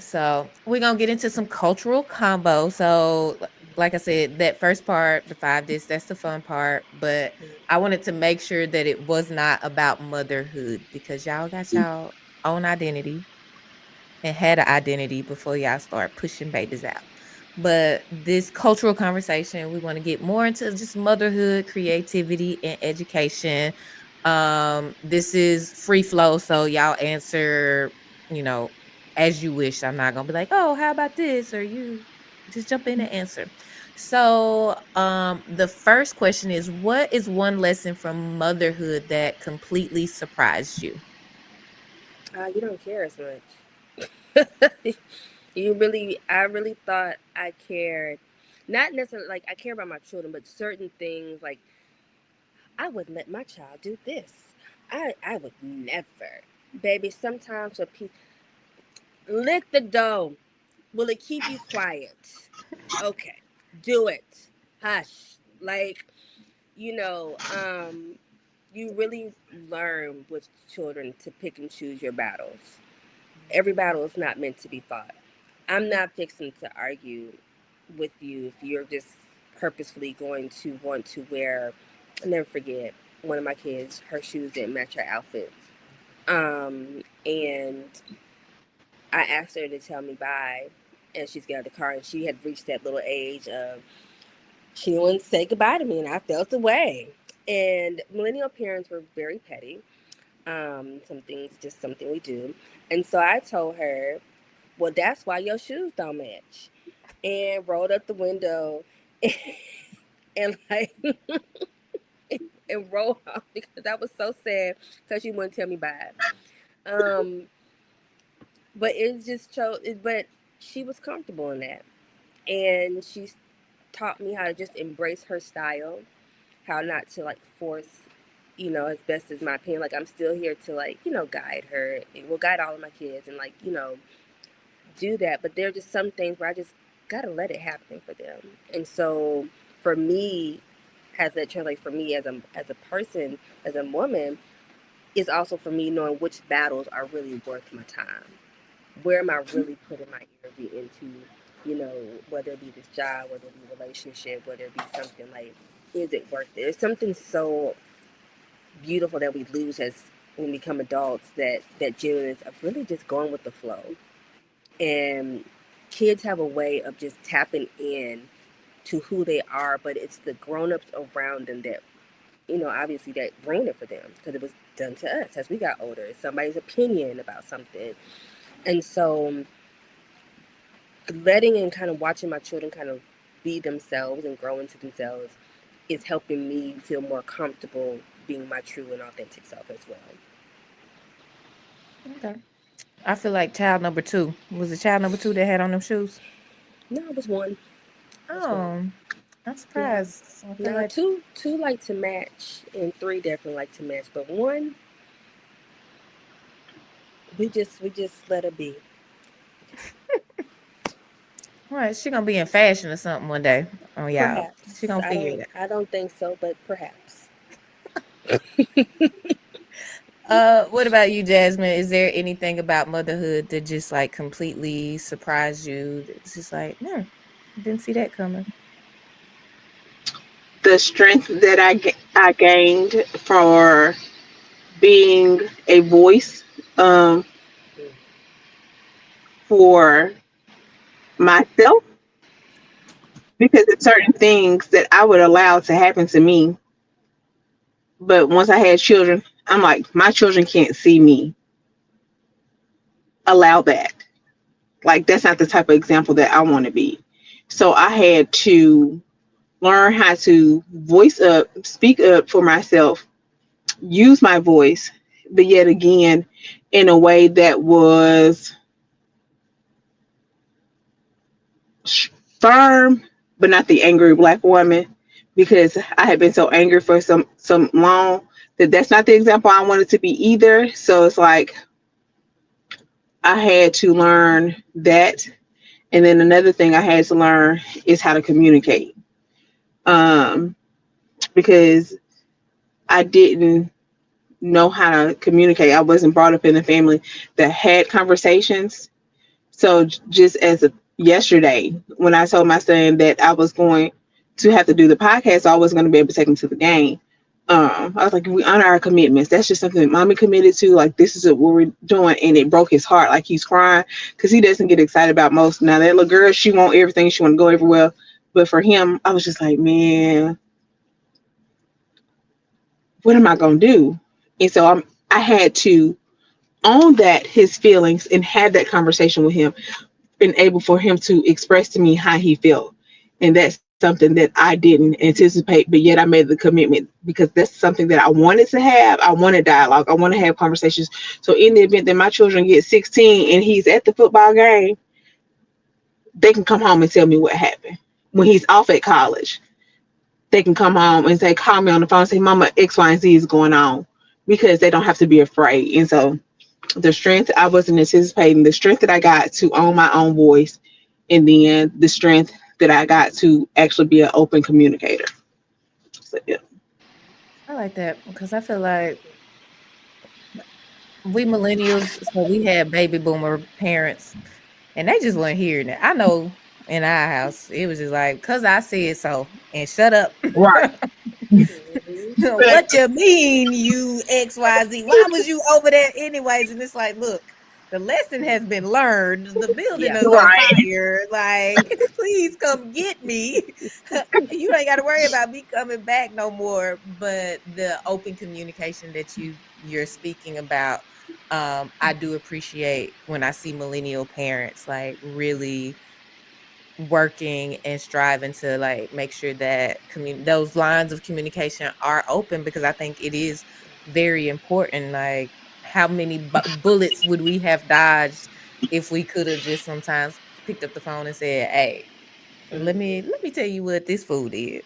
So we're gonna get into some cultural combo. So, like I said, that first part, the 5 discs, that's the fun part. But I wanted to make sure that it was not about motherhood because y'all got y'all own identity and had an identity before y'all start pushing babies out. But this cultural conversation, we want to get more into just motherhood, creativity, and education. This is free flow, so y'all answer, you know, as you wish. I'm not gonna be like, oh, how about this? Or you just jump in and answer. So the first question is, what is one lesson from motherhood that completely surprised you? You don't care as much. You really, I really thought I cared. Not necessarily like I care about my children, but certain things like I would let my child do this. I would never, baby. Sometimes a piece lick the dough. Will it keep you quiet? Okay, do it. Hush. Like you know, you really learn with children to pick and choose your battles. Every battle is not meant to be fought. I'm not fixing to argue with you if you're just purposefully going to want to wear. I'll never forget one of my kids. Her shoes didn't match her outfit, and I asked her to tell me bye, and she's got out of the car, and she had reached that little age of she didn't want to say goodbye to me, and I felt away. And millennial parents were very petty. Some things just something we do, and so I told her, "Well, that's why your shoes don't match." And rolled up the window and like and rolled off because I was so sad because she wouldn't tell me bye. Um, but it just chose. But she was comfortable in that, and she taught me how to just embrace her style, how not to like force. As best as my opinion, like I'm still here to like, guide her. It will guide all of my kids and like, do that. But there are just some things where I just gotta let it happen for them. And so for me, has that translate for me as a person, as a woman, is also for me knowing which battles are really worth my time. Where am I really putting my energy into? Whether it be this job, whether it be a relationship, whether it be something like, is it worth it? It's something so beautiful that we lose as when we become adults, that genuineness of really just going with the flow. And kids have a way of just tapping in to who they are, but it's the grown-ups around them that, obviously that ruin it for them because it was done to us as we got older. It's somebody's opinion about something. And so letting and kind of watching my children kind of be themselves and grow into themselves is helping me feel more comfortable being my true and authentic self as well. Okay. I feel like child number two. Was it child number two that had on them shoes? No, it was one. It was one. Oh, I'm Yeah. surprised. I feel Now like two like to match, and three definitely like to match, but one we just let her be. all right, she gonna be in fashion or something one day. Oh yeah, she Perhaps gonna figure it out. I don't think so, but perhaps. What about you, Jasmine? Is there anything about motherhood that just like completely surprised you? It's just like, no, didn't see that coming. The strength that I gained for being a voice, um, Mm. for myself, because it's certain things that I would allow to happen to me. But once I had children, I'm like, my children can't see me allow that. Like, that's not the type of example that I want to be. So I had to learn how to voice up, speak up for myself, use my voice, but yet again, in a way that was firm, but not the angry black woman, because I had been so angry for some long that that's not the example I wanted to be either. So it's like I had to learn that. And then another thing I had to learn is how to communicate. Um, because I didn't know how to communicate. I wasn't brought up in a family that had conversations. So just as of yesterday, when I told my son that I was going to have to do the podcast, so I wasn't going to be able to take him to the game. I was like, we honor our commitments. That's just something that mommy committed to. Like, this is what we're doing. And it broke his heart. Like, he's crying because he doesn't get excited about most. Now, that little girl, she want everything. She want to go everywhere. But for him, I was just like, man, what am I going to do? And so I had to own that, his feelings, and have that conversation with him, and able for him to express to me how he felt. And that's something that I didn't anticipate, but yet I made the commitment because that's something that I wanted to have. I wanted dialogue. I want to have conversations. So in the event that my children get 16 and he's at the football game, they can come home and tell me what happened. When he's off at college, they can come home and say, call me on the phone and say, Mama, X, Y, and Z is going on, because they don't have to be afraid. And so the strength I wasn't anticipating, the strength that I got to own my own voice, and then the strength that I got to actually be an open communicator. So yeah. I like that because I feel like we millennials, so we had baby boomer parents, and they just weren't hearing it. I know in our house, it was just like, "'Cause I said so," and shut up. Right. Mhm. What you mean, you XYZ? Why was you over there anyways? And it's like, look, the lesson has been learned. The building Yeah. is on Right. fire. Like, please come get me. You ain't got to worry about me coming back no more. But the open communication that you're speaking about, I do appreciate when I see millennial parents like really working and striving to like make sure that those lines of communication are open, because I think it is very important. Like, how many bullets would we have dodged if we could have just sometimes picked up the phone and said, "Hey, Mhm. let me tell you what this food is,"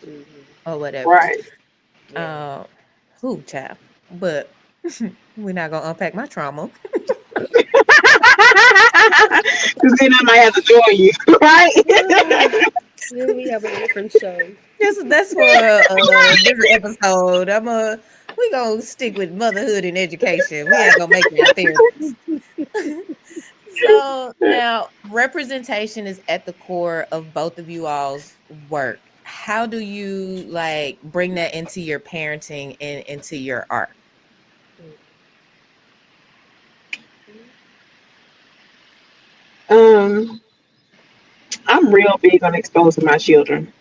Mhm. or whatever. Right. Yeah. Um, who child? But we're not gonna unpack my trauma. Because then I might have to join you. Right. Then we have a different show. That's for a different episode. We gonna stick with motherhood and education. We ain't gonna make it a therapist. So now representation is at the core of both of you all's work. How do you like bring that into your parenting and into your art? um, I'm real big on exposing my children.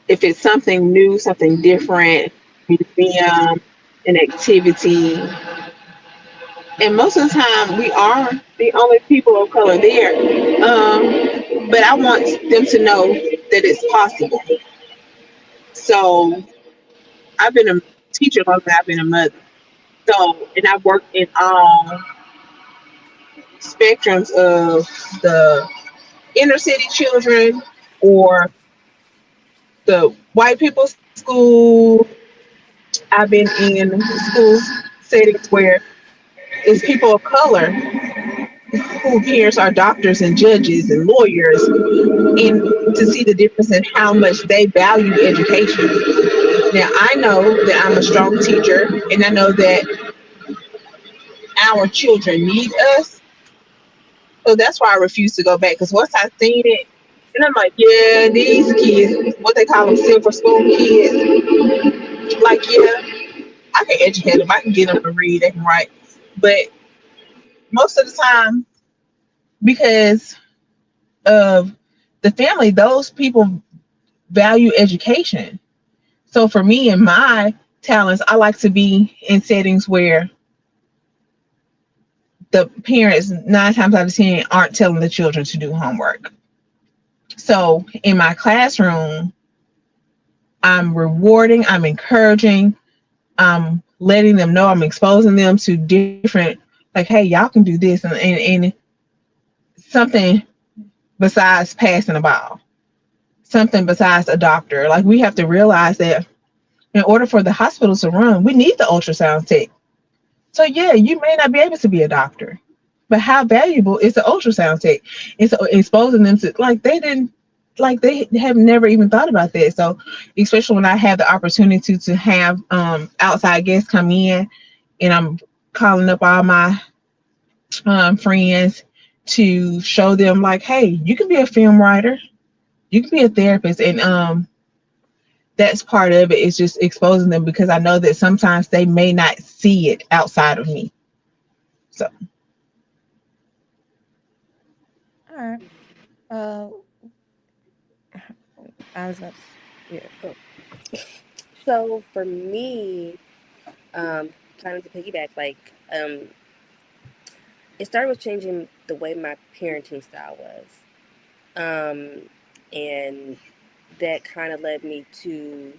If it's something new, something different, museum, an activity, and most of the time we are the only people of color there. But I want them to know that it's possible. So I've been a teacher longer than I've been a mother. So, and I've worked in all spectrums of the inner city children, or the white people's school. I've been in schools settings where it's people of color who parents are doctors and judges and lawyers, and to see the difference in how much they value education. Now I know that I'm a strong teacher, and I know that our children need us. So that's why I refuse to go back. Because once I seen it, and I'm like, yeah, these kids, what they call them, silver spoon kids. Like, yeah, I can educate them. I can get them to read. They can write. But most of the time, because of the family, those people value education. So for me and my talents, I like to be in settings where the parents 9 times out of 10 aren't telling the children to do homework. So in my classroom, I'm rewarding, I'm encouraging, letting them know, I'm exposing them to different, like, hey, y'all can do this, and something besides passing a ball, something besides a doctor. Like, we have to realize that in order for the hospital to run, we need the ultrasound tech. So yeah, you may not be able to be a doctor, but how valuable is the ultrasound tech? It's exposing them to, like, they didn't, like, they have never even thought about that. So especially when I have the opportunity to have outside guests come in, and I'm calling up all my friends to show them, like, hey, you can be a film writer, you can be a therapist, and that's part of it, is just exposing them, because I know that sometimes they may not see it outside of me. So All right. Uh, I was gonna, yeah. Oh. So for me, kind of to piggyback, like it started with changing the way my parenting style was, and that kind of led me to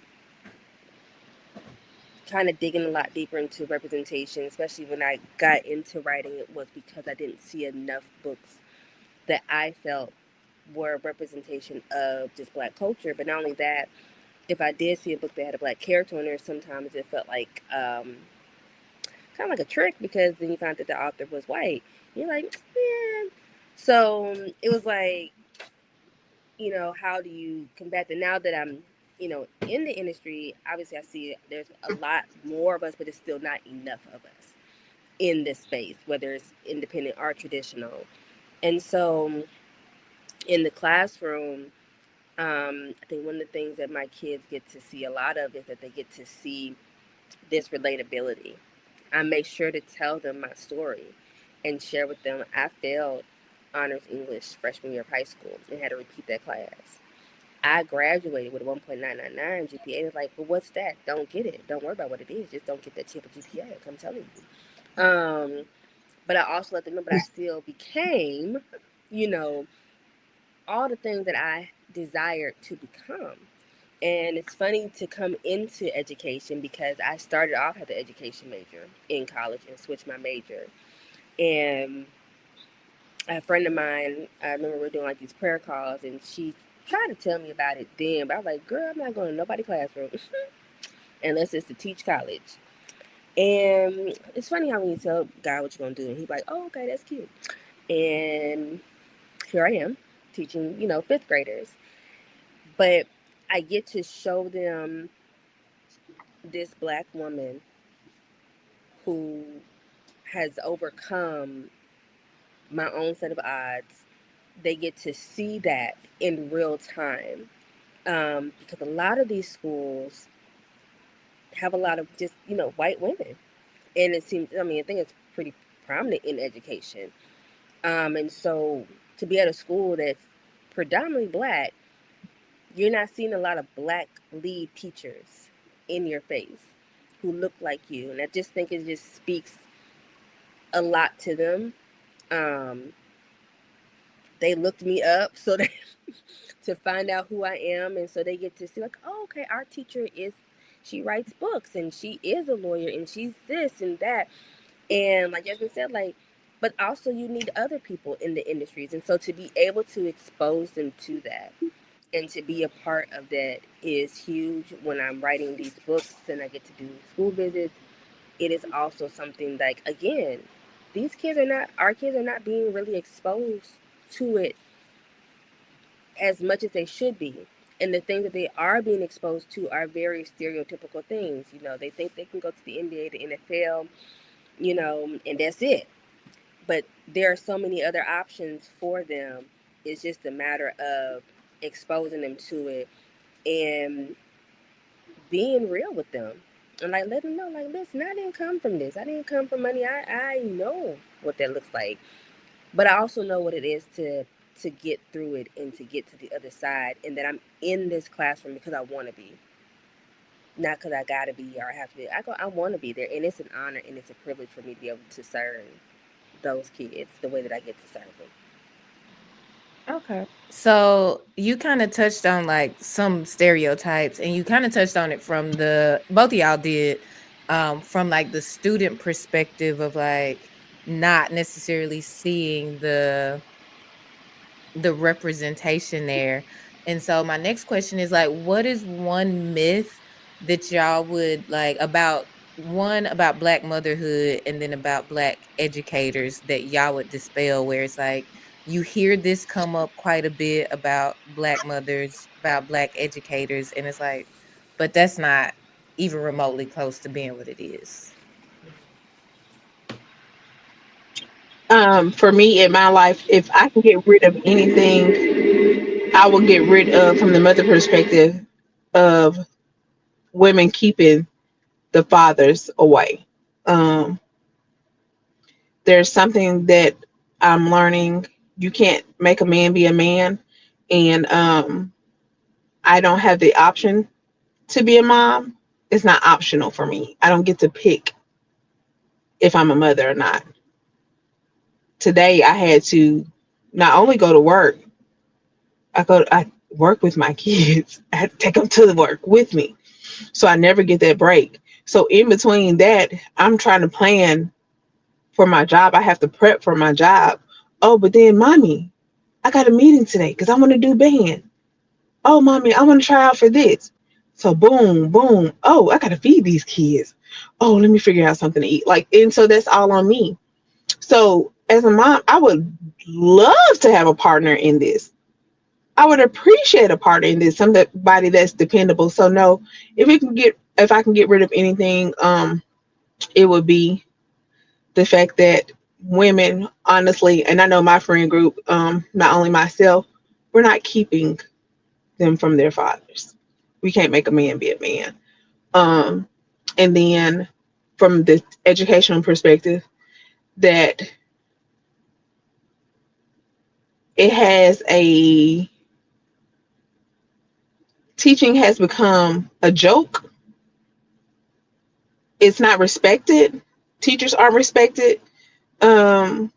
kind of digging a lot deeper into representation, especially when I got into writing. It was because I didn't see enough books that I felt were a representation of just black culture. But not only that, if I did see a book that had a black character in there, sometimes it felt like kind of like a trick, because then you found that the author was white. You're like, man. So it was like, how do you combat that? Now that I'm, in the industry, obviously I see there's a lot more of us, but it's still not enough of us in this space, whether it's independent or traditional. And so in the classroom, I think one of the things that my kids get to see a lot of is that they get to see this relatability. I make sure to tell them my story and share with them. I failed honors English freshman year of high school and had to repeat that class. I graduated with a 1.999 GPA. It's like, well, what's that? Don't get it. Don't worry about what it is. Just don't get that cheaper GPA. I'm telling you. But I also let them know, but I still became, you know, all the things that I desired to become. And it's funny to come into education, because I started off as an education major in college and switched my major. And a friend of mine, I remember we were doing like these prayer calls, and she tried to tell me about it then, but I was like, girl, I'm not going to nobody's classroom unless it's to teach college. And it's funny how when you tell God what you're going to do, and he's like, oh, okay, that's cute. And here I am teaching, fifth graders. But I get to show them this black woman who has overcome my own set of odds. They get to see that in real time, because a lot of these schools have a lot of just white women, and it seems, I think it's pretty prominent in education, and so to be at a school that's predominantly black, you're not seeing a lot of black lead teachers in your face who look like you, and I just think it just speaks a lot to them. Um, they looked me up so that to find out who I am, and so they get to see, like, oh, okay, our teacher is, she writes books, and she is a lawyer, and she's this and that, and like Jasmine said, like, but also you need other people in the industries, and so to be able to expose them to that and to be a part of that is huge. When I'm writing these books and I get to do school visits, it is also something like, again, our kids are not being really exposed to it as much as they should be. And the things that they are being exposed to are very stereotypical things. They think they can go to the NBA, the NFL, and that's it. But there are so many other options for them. It's just a matter of exposing them to it and being real with them. And like, let them know, like, listen, I didn't come from this. I didn't come from money. I know what that looks like. But I also know what it is to get through it and to get to the other side, and that I'm in this classroom because I want to be, not because I gotta be or I have to be. I want to be there, and it's an honor and it's a privilege for me to be able to serve those kids the way that I get to serve them. Okay. So you kind of touched on like some stereotypes, and you kind of touched on it from the both of y'all did from like the student perspective of like not necessarily seeing the representation there. And so my next question is like, what is one myth that y'all would like about one about Black motherhood and then about Black educators that y'all would dispel, where it's like you hear this come up quite a bit about Black mothers, about Black educators, and it's like, but that's not even remotely close to being what it is. For me in my life, if I can get rid of anything, I will get rid of, from the mother perspective, of women keeping the fathers away. Um, there's something that I'm learning. You can't make a man be a man, and I don't have the option to be a mom. It's not optional for me. I don't get to pick if I'm a mother or not. Today, I had to not only go to work, I work with my kids. I had to take them to the work with me. So I never get that break. So in between that, I'm trying to plan for my job. I have to prep for my job. Oh, but then, mommy, I got a meeting today because I want to do band. Oh, mommy, I want to try out for this. So boom, boom. Oh, I got to feed these kids. Oh, let me figure out something to eat. Like, and so that's all on me. So as a mom, I would love to have a partner in this. I would appreciate a partner in this, somebody that's dependable. So no, if I can get rid of anything, it would be the fact that women, honestly, and I know my friend group, not only myself, we're not keeping them from their fathers. We can't make a man be a man. Um, and then from the educational perspective, that it has a teaching has become a joke. It's not respected. Teachers aren't respected. Um,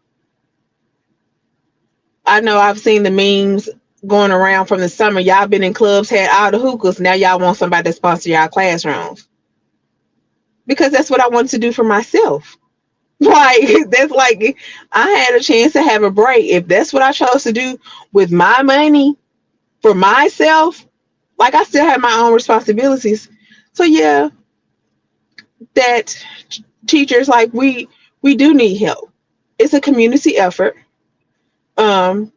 I know I've seen the memes going around from the summer. Y'all been in clubs, had all the hookahs. Now y'all want somebody to sponsor y'all classrooms, because that's what I wanted to do for myself. Like, that's like, I had a chance to have a break. If that's what I chose to do with my money for myself, like, I still have my own responsibilities. So yeah, that teachers, like, we do need help. It's a community effort. Um,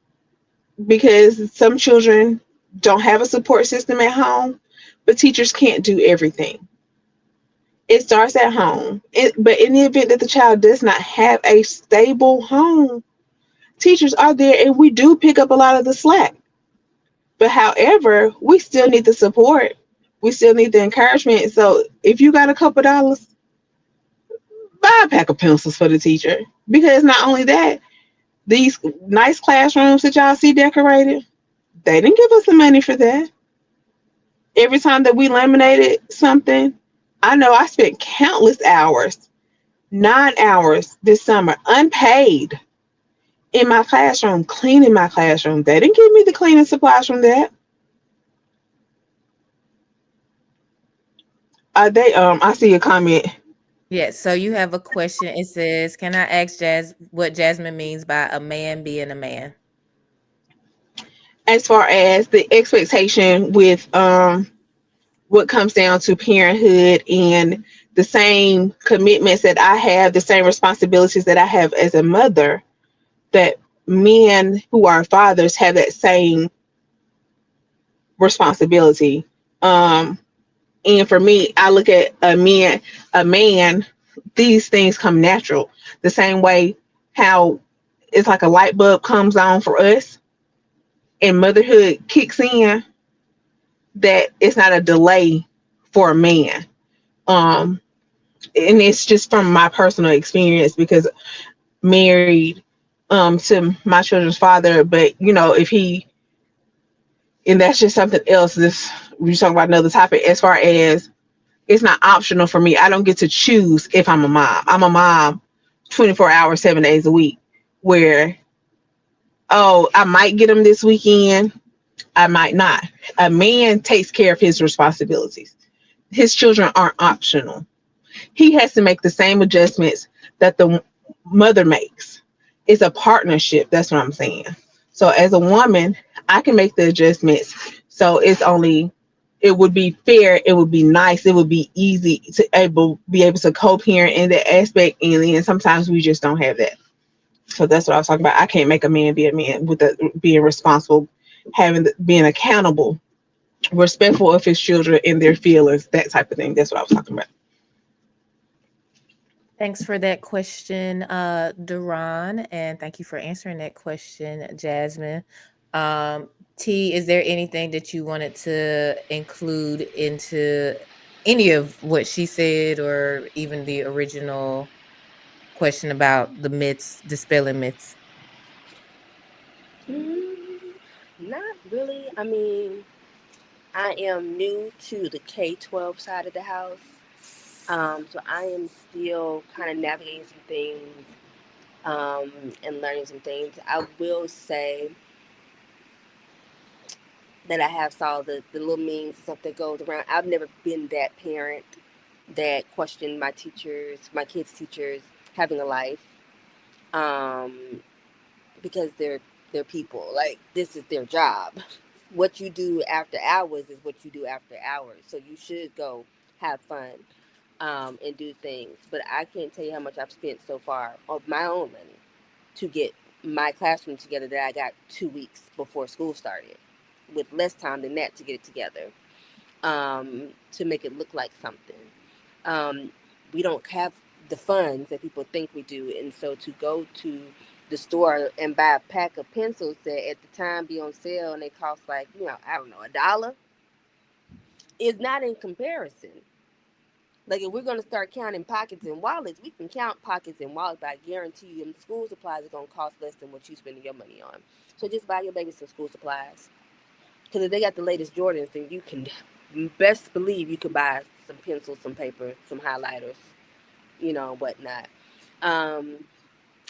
because some children don't have a support system at home, but teachers can't do everything. It starts at home. But in the event that the child does not have a stable home, teachers are there and we do pick up a lot of the slack. But however, we still need the support. We still need the encouragement. So if you got a couple dollars, buy a pack of pencils for the teacher. Because not only that, these nice classrooms that y'all see decorated, they didn't give us the money for that. Every time that we laminated something, I know I spent countless hours, 9 hours this summer, unpaid, in my classroom, cleaning my classroom. They didn't give me the cleaning supplies from that. I see a comment. Yes, so you have a question. It says, "Can I ask Jazz what Jasmine means by a man being a man?" As far as the expectation with what comes down to parenthood and the same commitments that I have, the same responsibilities that I have as a mother, that men who are fathers have that same responsibility. Um, and for me, I look at a man, these things come natural. The same way how it's like a light bulb comes on for us and motherhood kicks in, that it's not a delay for a man. Um, and it's just from my personal experience, because married to my children's father, but if he, and that's just something else. This, we talking about another topic. As far as, it's not optional for me. I don't get to choose if I'm a mom. I'm a mom 24 hours, 7 days a week. Where, oh, I might get him this weekend, I might not. A man takes care of his responsibilities. His children aren't optional. He has to make the same adjustments that the mother makes. It's a partnership. That's what I'm saying. So as a woman, I can make the adjustments. So it would be fair, it would be nice, it would be easy to be able to co-parent in that aspect. And then sometimes we just don't have that. So that's what I was talking about. I can't make a man be a man with the being responsible, being accountable, respectful of his children and their feelings, that type of thing. That's what I was talking about. Thanks for that question, Duran, and thank you for answering that question, Jasmine. Um, T, is there anything that you wanted to include into any of what she said, or even the original question about the myths, dispelling myths? Mm, not really. I mean, I am new to the K-12 side of the house. So I am still kind of navigating some things um, and learning some things. I will say that I have saw the little memes stuff that goes around. I've never been that parent that questioned my teachers, my kids' teachers having a life, um, because they're people. Like this is their job. What you do after hours is what you do after hours. So you should go have fun and do things. But I can't tell you how much I've spent so far of my own money to get my classroom together that I got 2 weeks before school started, with less time than that to get it together, to make it look like something. Um, we don't have the funds that people think we do, and so to go to the store and buy a pack of pencils that at the time be on sale and they cost like, I don't know, $1 is not in comparison. Like if we're gonna start counting pockets and wallets, we can count pockets and wallets, but I guarantee you, them school supplies are gonna cost less than what you spending your money on. So just buy your baby some school supplies. Because if they got the latest Jordans, then you can best believe you could buy some pencils, some paper, some highlighters, whatnot. Um,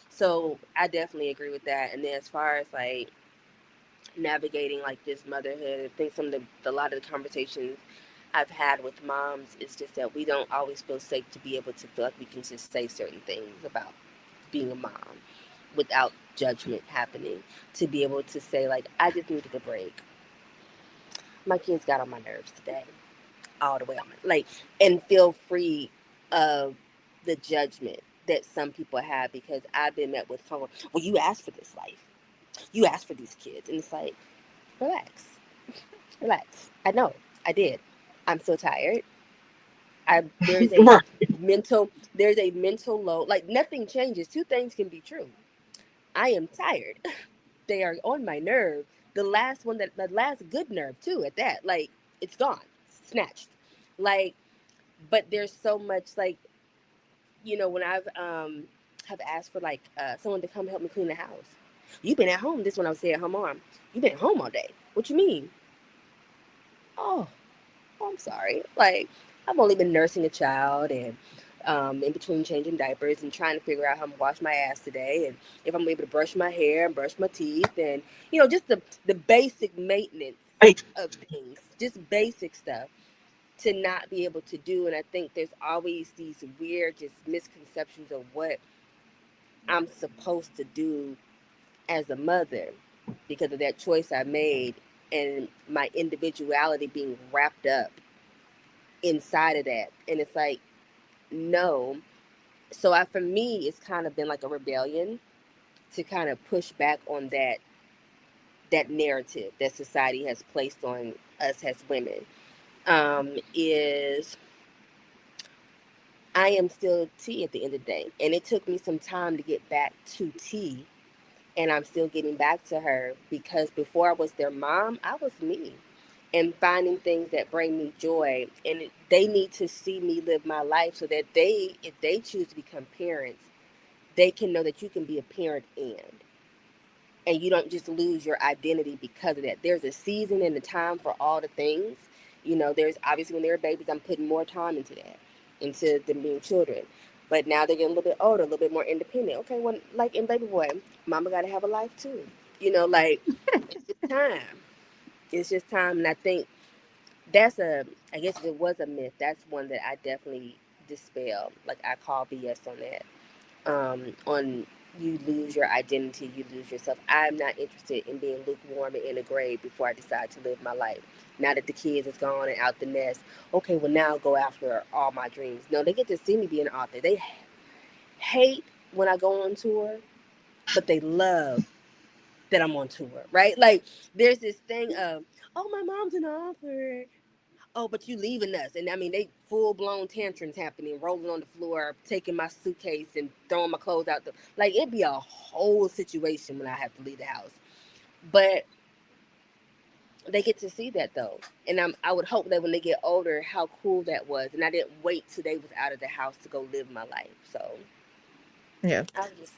so I definitely agree with that. And then as far as like navigating like this motherhood, I think some of a lot of the conversations I've had with moms is just that we don't always feel safe to be able to feel like we can just say certain things about being a mom without judgment happening. To be able to say like, I just needed a break. My kids got on my nerves today, all the way on my, like, and feel free of the judgment that some people have, because I've been met with someone, well, you asked for this life, you asked for these kids, and it's like, relax, relax. I know, I did. I'm so tired. I Right. there's a mental load. Like nothing changes. Two things can be true. I am tired. They are on my nerve. The last good nerve too. At that, like it's gone, snatched. Like, but there's so much like, when I've have asked for like someone to come help me clean the house. You've been at home. This one I was saying, home mom. You've been at home all day. What you mean? Oh, I'm sorry. Like, I've only been nursing a child and in between changing diapers and trying to figure out how I'm gonna wash my ass today and if I'm able to brush my hair and brush my teeth and just the basic maintenance Right. of things, just basic stuff to not be able to do. And I think there's always these weird just misconceptions of what I'm supposed to do as a mother because of that choice I made and my individuality being wrapped up inside of that. And it's like, no. So for me, it's kind of been like a rebellion to kind of push back on that narrative that society has placed on us as women. Is I am still T at the end of the day, and it took me some time to get back to T, and I'm still getting back to her because before I was their mom, I was me. And finding things that bring me joy, and they need to see me live my life so that if they choose to become parents, they can know that you can be a parent and you don't just lose your identity because of that. There's a season and a time for all the things. There's obviously when they're babies, I'm putting more time into that, into them being children. But now they're getting a little bit older, a little bit more independent. Okay, well, like in baby boy, mama got to have a life too. Like it's just time. It's just time, and I think that's I guess if it was a myth, that's one that I definitely dispel. Like I call BS on that. On you lose your identity, you lose yourself. I'm not interested in being lukewarm and in a grave before I decide to live my life. Now that the kids is gone and out the nest, okay, well now I'll go after all my dreams. No, they get to see me be an author. They hate when I go on tour, but they love that I'm on tour, right? Like there's this thing of, oh, my mom's an author. Oh, but you leaving us. And I mean, they full blown tantrums happening, rolling on the floor, taking my suitcase and throwing my clothes out. Like it'd be a whole situation when I have to leave the house. But they get to see that though. And I would hope that when they get older, how cool that was. And I didn't wait till they was out of the house to go live my life. So Yeah. I just,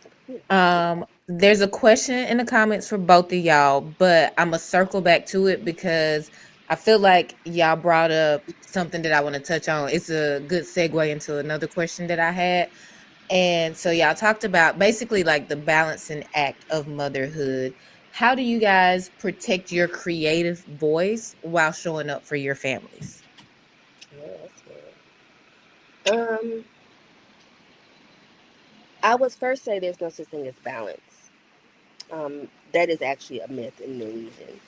There's a question in the comments for both of y'all, but I'm gonna circle back to it because I feel like y'all brought up something that I want to touch on. It's a good segue into another question that I had. And so y'all talked about basically like the balancing act of motherhood. How do you guys protect your creative voice while showing up for your families? yeah, that's good. I would first say there's no such thing as balance. That is actually a myth and an illusion.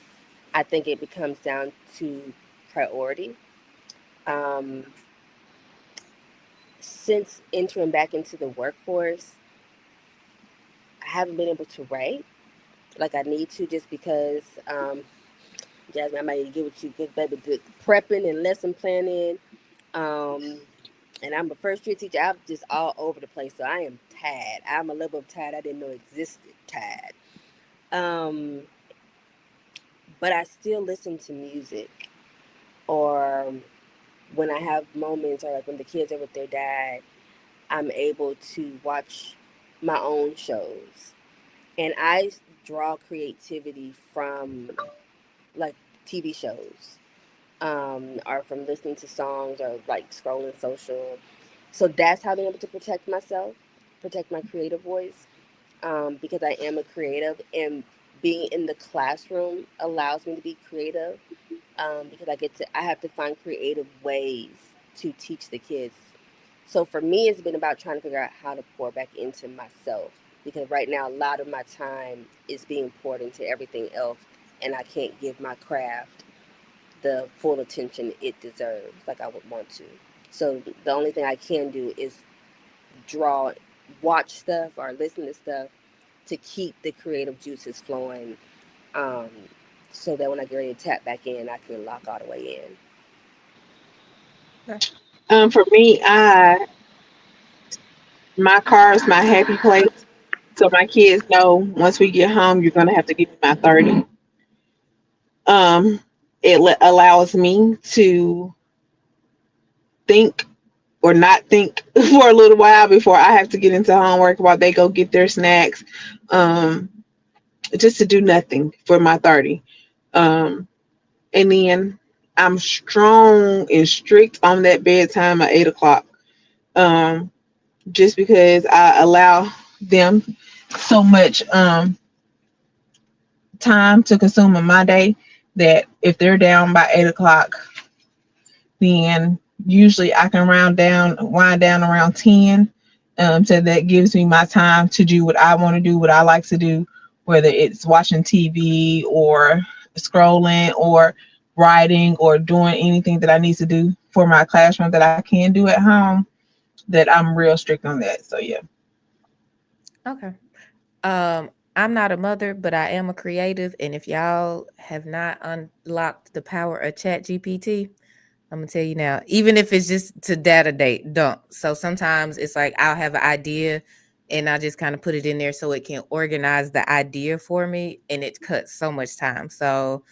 I think it becomes down to priority. Um, since entering back into the workforce, I haven't been able to write like I need to just because, Jasmine, I might get with you good, baby. The prepping and lesson planning. Um, and I'm a first year teacher. I'm just all over the place. So I am tired. I'm a level of tired I didn't know existed. Tired. Um, but I still listen to music, or when I have moments, or like when the kids are with their dad, I'm able to watch my own shows. And I draw creativity from like TV shows, or from listening to songs or like scrolling social. So that's how I'm able to protect myself, protect my creative voice, because I am a creative, and being in the classroom allows me to be creative, because I have to find creative ways to teach the kids. So for me, it's been about trying to figure out how to pour back into myself, because right now a lot of my time is being poured into everything else, and I can't give my craft the full attention it deserves like I would want to. So the only thing I can do is draw, watch stuff or listen to stuff to keep the creative juices flowing, um, so that when I get ready to tap back in, I can lock all the way in. Okay. For me, my car is my happy place. So my kids know once we get home, you're gonna have to give me my 30. Um, allows me to think or not think for a little while before I have to get into homework while they go get their snacks. Um, just to do nothing for my 30. Um, and then I'm strong and strict on that bedtime at 8 o'clock. Um, just because I allow them so much time to consume in my day that if they're down by 8 o'clock, then usually I can wind down around 10. So that gives me my time to do what I want to do, what I like to do, whether it's watching TV or scrolling or writing or doing anything that I need to do for my classroom that I can do at home, that I'm real strict on that. So yeah. Okay. I'm not a mother, but I am a creative. And if y'all have not unlocked the power of Chat GPT, I'm gonna tell you now, even if it's just to data date, don't. So sometimes it's like I'll have an idea and I just kind of put it in there so it can organize the idea for me and it cuts so much time. So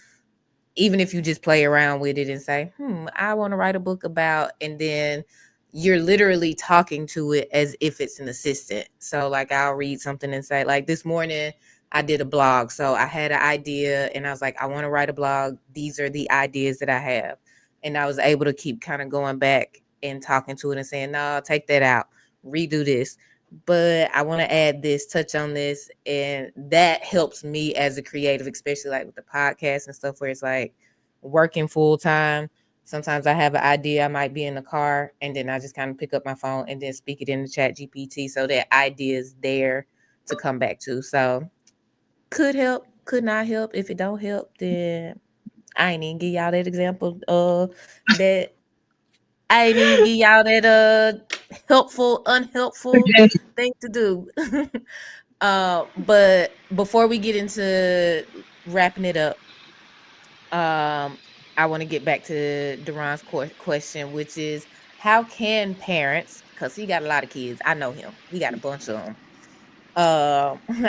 even if you just play around with it and say, I want to write a book about, and then you're literally talking to it as if it's an assistant. So, like, I'll read something and say, like, this morning I did a blog. So I had an idea and I was like, I want to write a blog. These are the ideas that I have. And I was able to keep kind of going back and talking to it and saying, no, take that out, redo this. But I want to add this, touch on this. And that helps me as a creative, especially like with the podcast and stuff where it's like working full time. Sometimes I have an idea, I might be in the car, and then I just kind of pick up my phone and then speak it in the chat GPT so that idea is there to come back to. So could help, could not help. If it don't help, then I ain't even give y'all that example. That I ain't even give y'all that helpful, unhelpful thing to do. But before we get into wrapping it up, um, I want to get back to Duran's question, which is how can parents, because he got a lot of kids, I know him, he got a bunch of them.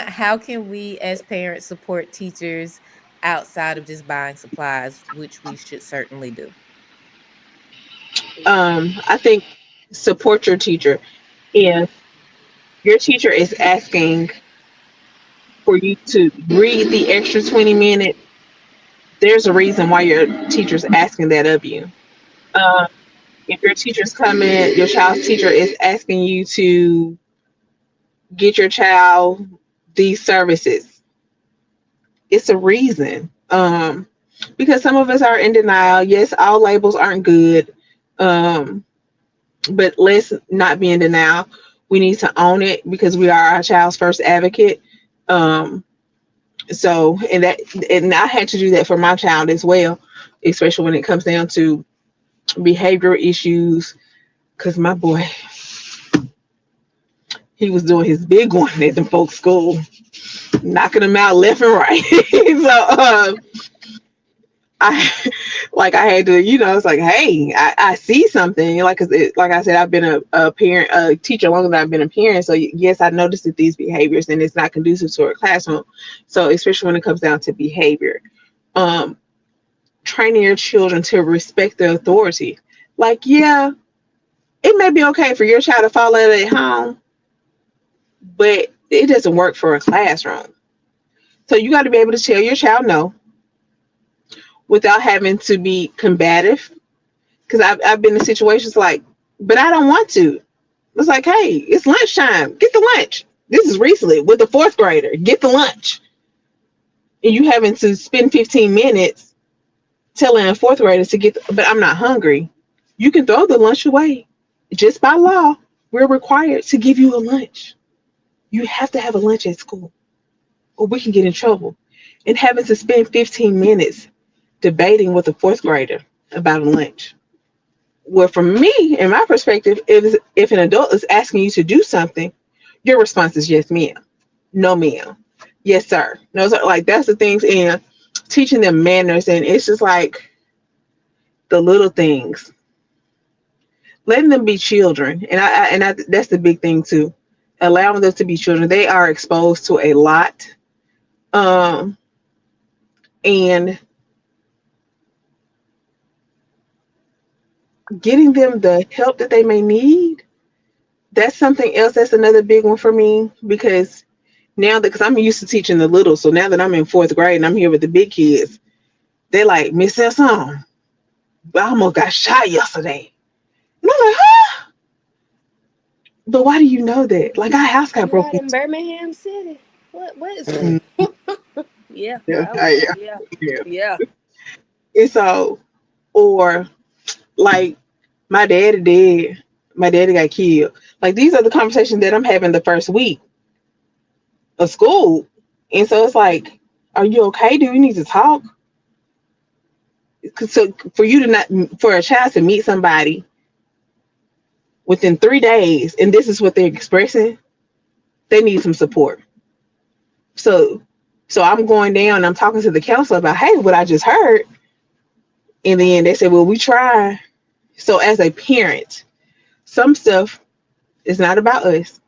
How can we as parents support teachers outside of just buying supplies, which we should certainly do? I think support your teacher. If your teacher is asking for you to read the extra 20 minutes, there's a reason why your teacher's asking that of you. Um, if your teacher's coming, your child's teacher is asking you to get your child these services, it's a reason. Because some of us are in denial. Yes, all labels aren't good. Um, but let's not be in denial. We need to own it because we are our child's first advocate. Um, so and I had to do that for my child as well, especially when it comes down to behavioral issues. Because my boy, he was doing his big one at the folks' school, knocking them out left and right. So I like I had to, it's like, hey, I see something. Like, 'cause like I said, I've been a parent, a teacher longer than I've been a parent. So yes, I noticed that these behaviors and it's not conducive to a classroom. So especially when it comes down to behavior, um, training your children to respect the authority. Like, yeah, it may be okay for your child to follow it at home, but it doesn't work for a classroom. So you got to be able to tell your child no without having to be combative. Because I've been in situations like, but I don't want to. It's like, hey, it's lunchtime. Get the lunch. This is recently with the fourth grader. Get the lunch. And you having to spend 15 minutes telling a fourth grader to but I'm not hungry. You can throw the lunch away. Just by law, we're required to give you a lunch. You have to have a lunch at school or we can get in trouble. And having to spend 15 minutes debating with a fourth grader about a lunch. Well, from me, in my perspective, if an adult is asking you to do something, your response is yes, ma'am. No, ma'am. Yes, sir. No, sir. Like that's the things and teaching them manners, and it's just like the little things, letting them be children, and I that's the big thing too, allowing them to be children. They are exposed to a lot, um, and getting them the help that they may need. That's something else. That's another big one for me because now that because I'm used to teaching the little, so now that I'm in fourth grade and I'm here with the big kids, they're like, Miss Elson, I almost got shot yesterday. And I'm like, huh? But why do you know that? Like our house got You broken out in Birmingham City? What is? into. Yeah, Yeah, well, yeah, yeah, yeah. yeah. And so, or like my daddy did, my daddy got killed. Like these are the conversations that I'm having the first week of school. And so it's like, are you okay? Do you need to talk? So for you to not, for a child to meet somebody within 3 days and this is what they're expressing, they need some support. So I'm going down, I'm talking to the counselor about, hey, what I just heard. And then they said, well, we try. So as a parent, some stuff is not about us.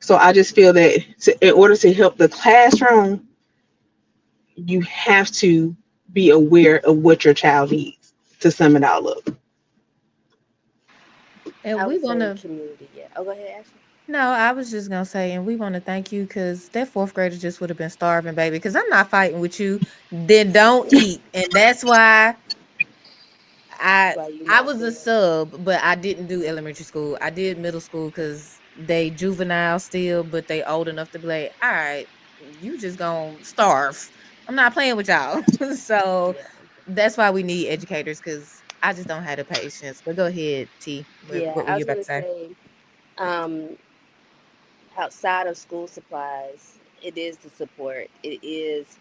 So I just feel that in order to help the classroom, you have to be aware of what your child needs to sum it all up. And I we would want say to, community. Yeah. Oh, go ahead, Ashley. no, I was just going to say, and we want to thank you because that fourth grader just would have been starving, baby. Because I'm not fighting with you. Then don't eat. And that's why I While you I not was a there. sub, but I didn't do elementary school. I did middle school because they juvenile still, but they old enough to be like, all right, you just gonna starve. I'm not playing with y'all. So Yeah. that's why we need educators, because I just don't have the patience. But go ahead, T. Yeah, What were I you was about gonna to say? say, um, outside of school supplies, it is the support. It is,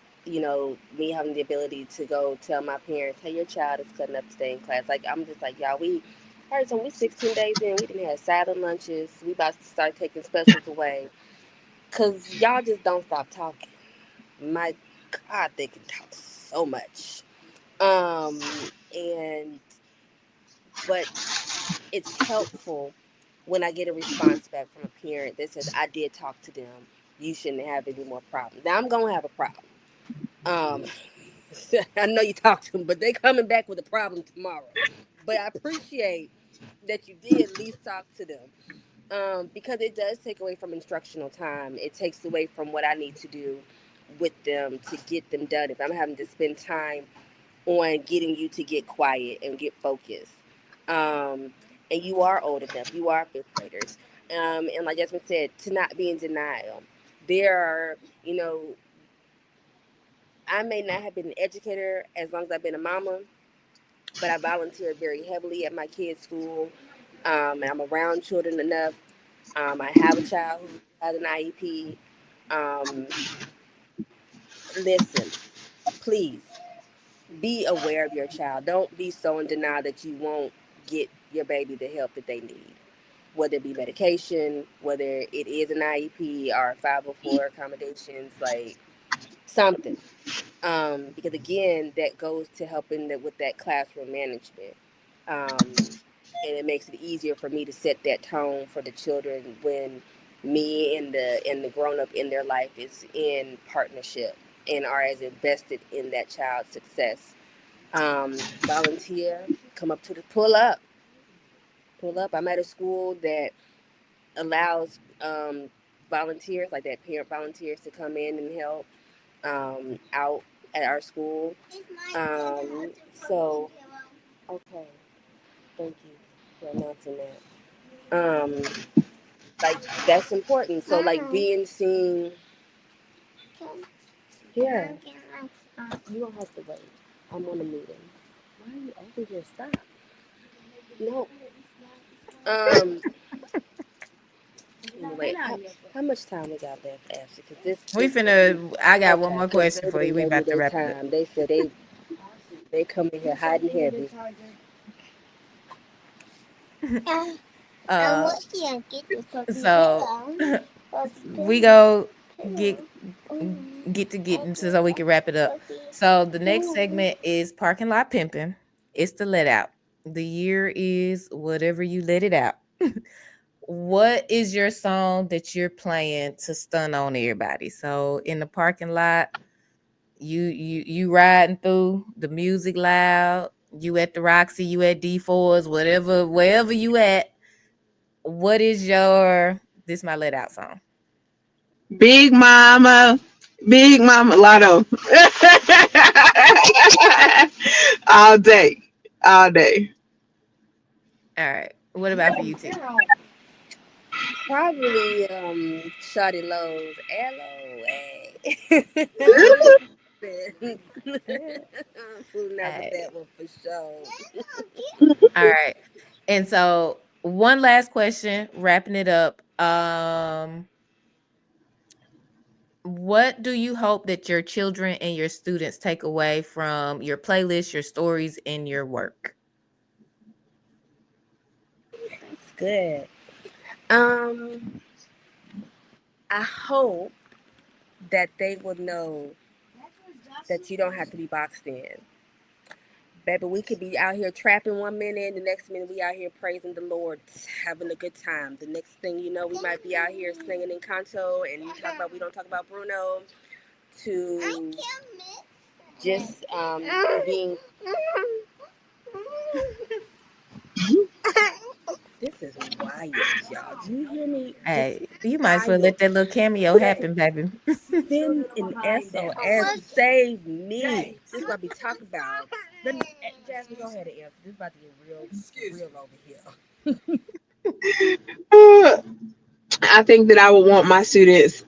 me having the ability to go tell my parents, "Hey, your child is cutting up today in class." Like I'm just like, y'all, we 16 days in, we didn't have silent lunches. We about to start taking specials away, cause y'all just don't stop talking. My God, they can talk so much. And but it's helpful when I get a response back from a parent that says, "I did talk to them. You shouldn't have any more problems." Now I'm gonna have a problem. Um, I know you talked to them, but they coming back with a problem tomorrow. But I appreciate that you did at least talk to them, because it does take away from instructional time. It takes away from what I need to do with them to get them done. If I'm having to spend time on getting you to get quiet and get focused. Um, and you are old enough, you are fifth graders. And like Jasmine said, to not be in denial. There are, I may not have been an educator as long as I've been a mama, but I volunteered very heavily at my kids' school. And I'm around children enough. I have a child who has an IEP. Um, Listen, please be aware of your child. Don't be so in denial that you won't get your baby the help that they need, whether it be medication, whether it is an IEP or 504 accommodations, like something. Because again, that goes to helping with that classroom management. And it makes it easier for me to set that tone for the children when me and the grown up in their life is in partnership and are as invested in that child's success. Volunteer, come up to the pull up. I'm at a school that allows volunteers, like that parent volunteers, to come in and help out at our school. So okay, thank you for announcing that. Like that's important. So like being seen. Yeah, you don't have to wait. I'm on a meeting. Why are you over here? Stop. No. Um. Anyway, how much time we got left, Ashley? Because We this lady, finna. I got one okay, more because question baby for you. didn't We gave me about to their wrap it up. time. They said they come in here hiding heavy. Uh, so we go get to getting so we can wrap it up. So the next segment is parking lot pimping. It's the let out. The year is whatever you let it out. What is your song that you're playing to stun on everybody? So in the parking lot, you riding through, the music loud, you at the Roxy, you at D4s, whatever, wherever you at. What is your this my let out song? Big Mama, Big Mama Lotto. All day, all day. All right. What about for you, T? Probably Shawty Lowe's LOA. I'm fooling out with Hey. that one for sure. All right. And so one last question, wrapping it up. What do you hope that your children and your students take away from your playlist, your stories, and your work? That's good. Um, I hope that they will know that you don't have to be boxed in. Baby, we could be out here trapping one minute, the next minute we out here praising the Lord, having a good time. The next thing you know, we might be out here singing in canto, and you talk about we don't talk about Bruno, to just being. This is wild, y'all. Do you hear me? This is Hey, you might as well wild. let that little cameo happen, baby. Send an SOS. Save me. This is what we talk about. Let me, Jasmine, go ahead and answer. This is about to get real over here. Uh, I think that I would want my students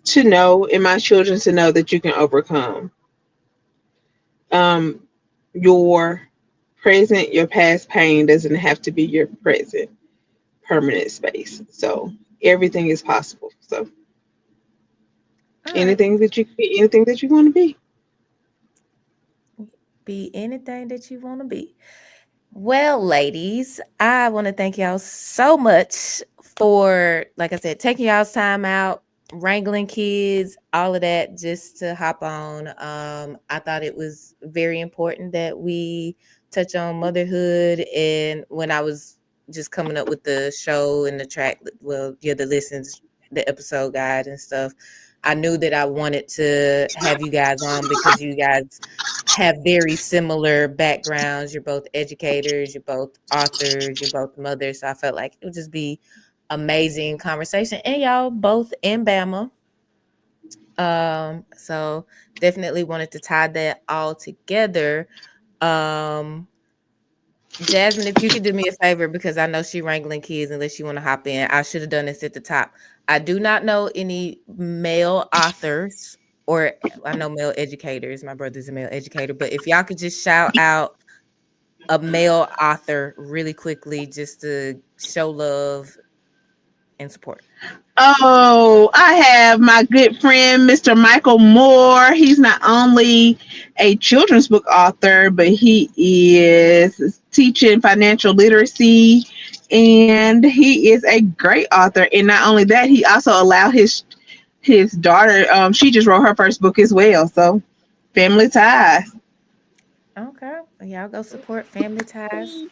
to know, and my children to know, that you can overcome. Um, your present, your past pain doesn't have to be your present permanent space. So everything is possible. So All right. anything that you want to be. Be anything that you want to be. Well, ladies, I want to thank y'all so much for, like I said, taking y'all's time out, wrangling kids, all of that, just to hop on. I thought it was very important that we touch on motherhood. And when I was just coming up with the show and the track, well, yeah, the listens, the episode guide and stuff, I knew that I wanted to have you guys on because you guys have very similar backgrounds. You're both educators, you're both authors, you're both mothers. So I felt like it would just be amazing conversation. And y'all both in Bama. So definitely wanted to tie that all together. Um, Jasmine, if you could do me a favor, because I know she wrangling kids unless you want to hop in. I should have done this at the top. I do not know any male authors, or I know male educators. My brother's a male educator, but if y'all could just shout out a male author really quickly just to show love and support. Oh, I have my good friend, Mr. Michael Moore. He's not only a children's book author, but he is teaching financial literacy and he is a great author. And not only that, he also allowed his daughter, she just wrote her first book as well. So family ties. Okay. Y'all go support Family Ties.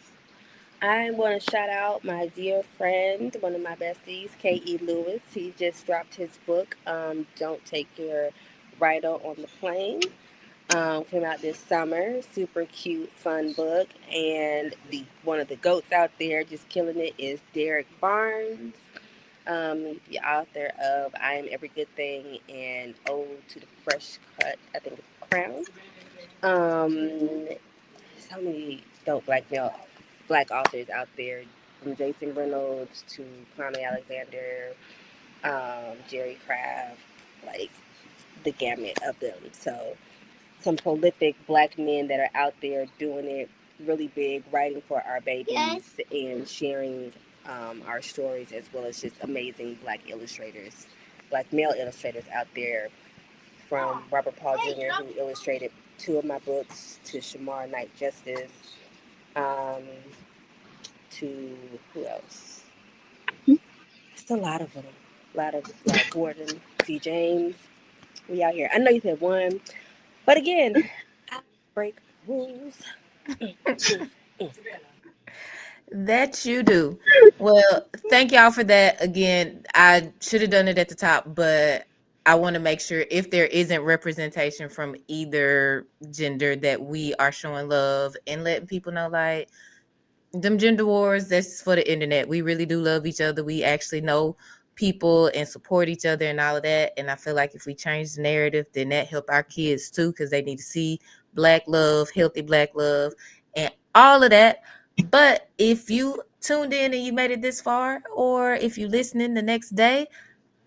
I want to shout out my dear friend, one of my besties, K.E. Lewis. He just dropped his book, Don't Take Your Rider on the Plane. Came out this summer. Super cute, fun book. And the one of the goats out there just killing it is Derek Barnes, the author of I Am Every Good Thing and Ode to the Fresh Cut, I think it's Crown. Um, so many dope black authors out there, from Jason Reynolds to Kwame Alexander, Jerry Craft, like the gamut of them. So some prolific black men that are out there doing it really big, writing for our babies and sharing our stories, as well as just amazing black illustrators, black male illustrators out there, from Robert Paul Jr., who illustrated two of my books, to Shamar Knight Justice, um, to who else? Just a lot of them. A lot of Gordon, D. James. We out here. I know you said one, but again, I break rules. Mm, mm, mm. That you do. Well, thank y'all for that. Again, I should have done it at the top, but I want to make sure if there isn't representation from either gender that we are showing love and letting people know, like, them gender wars, that's for the internet. We really do love each other. We actually know people and support each other and all of that. And I feel like if we change the narrative, then that help our kids too, because they need to see black love, healthy black love, and all of that. But if you tuned in and you made it this far, or if you listening the next day,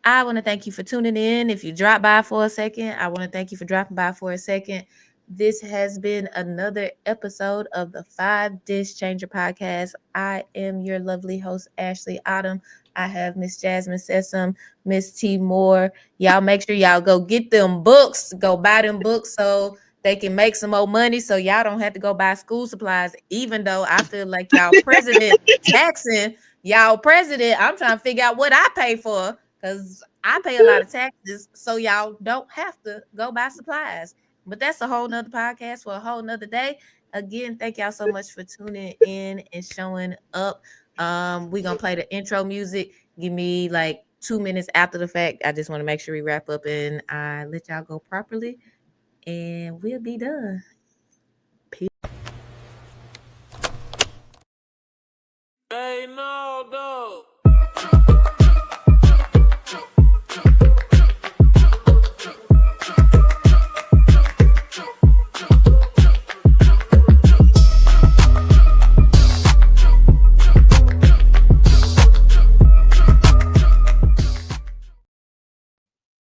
I want to thank you for tuning in. If you drop by for a second, I want to thank you for dropping by for a second. This has been another episode of the Five Dish Changer podcast. I am your lovely host, Ashley Autumn. I have Miss Jasmine Sessom, Miss T Moore. Y'all make sure y'all go get them books, go buy them books so they can make some more money so y'all don't have to go buy school supplies. Even though I feel like y'all president taxing y'all president, I'm trying to figure out what I pay for because I pay a lot of taxes, so y'all don't have to go buy supplies. But that's a whole nother podcast for a whole nother day. Again, thank y'all so much for tuning in and showing up. We're gonna play the intro music. Give me like 2 minutes after the fact. I just want to make sure we wrap up and I let y'all go properly, and we'll be done.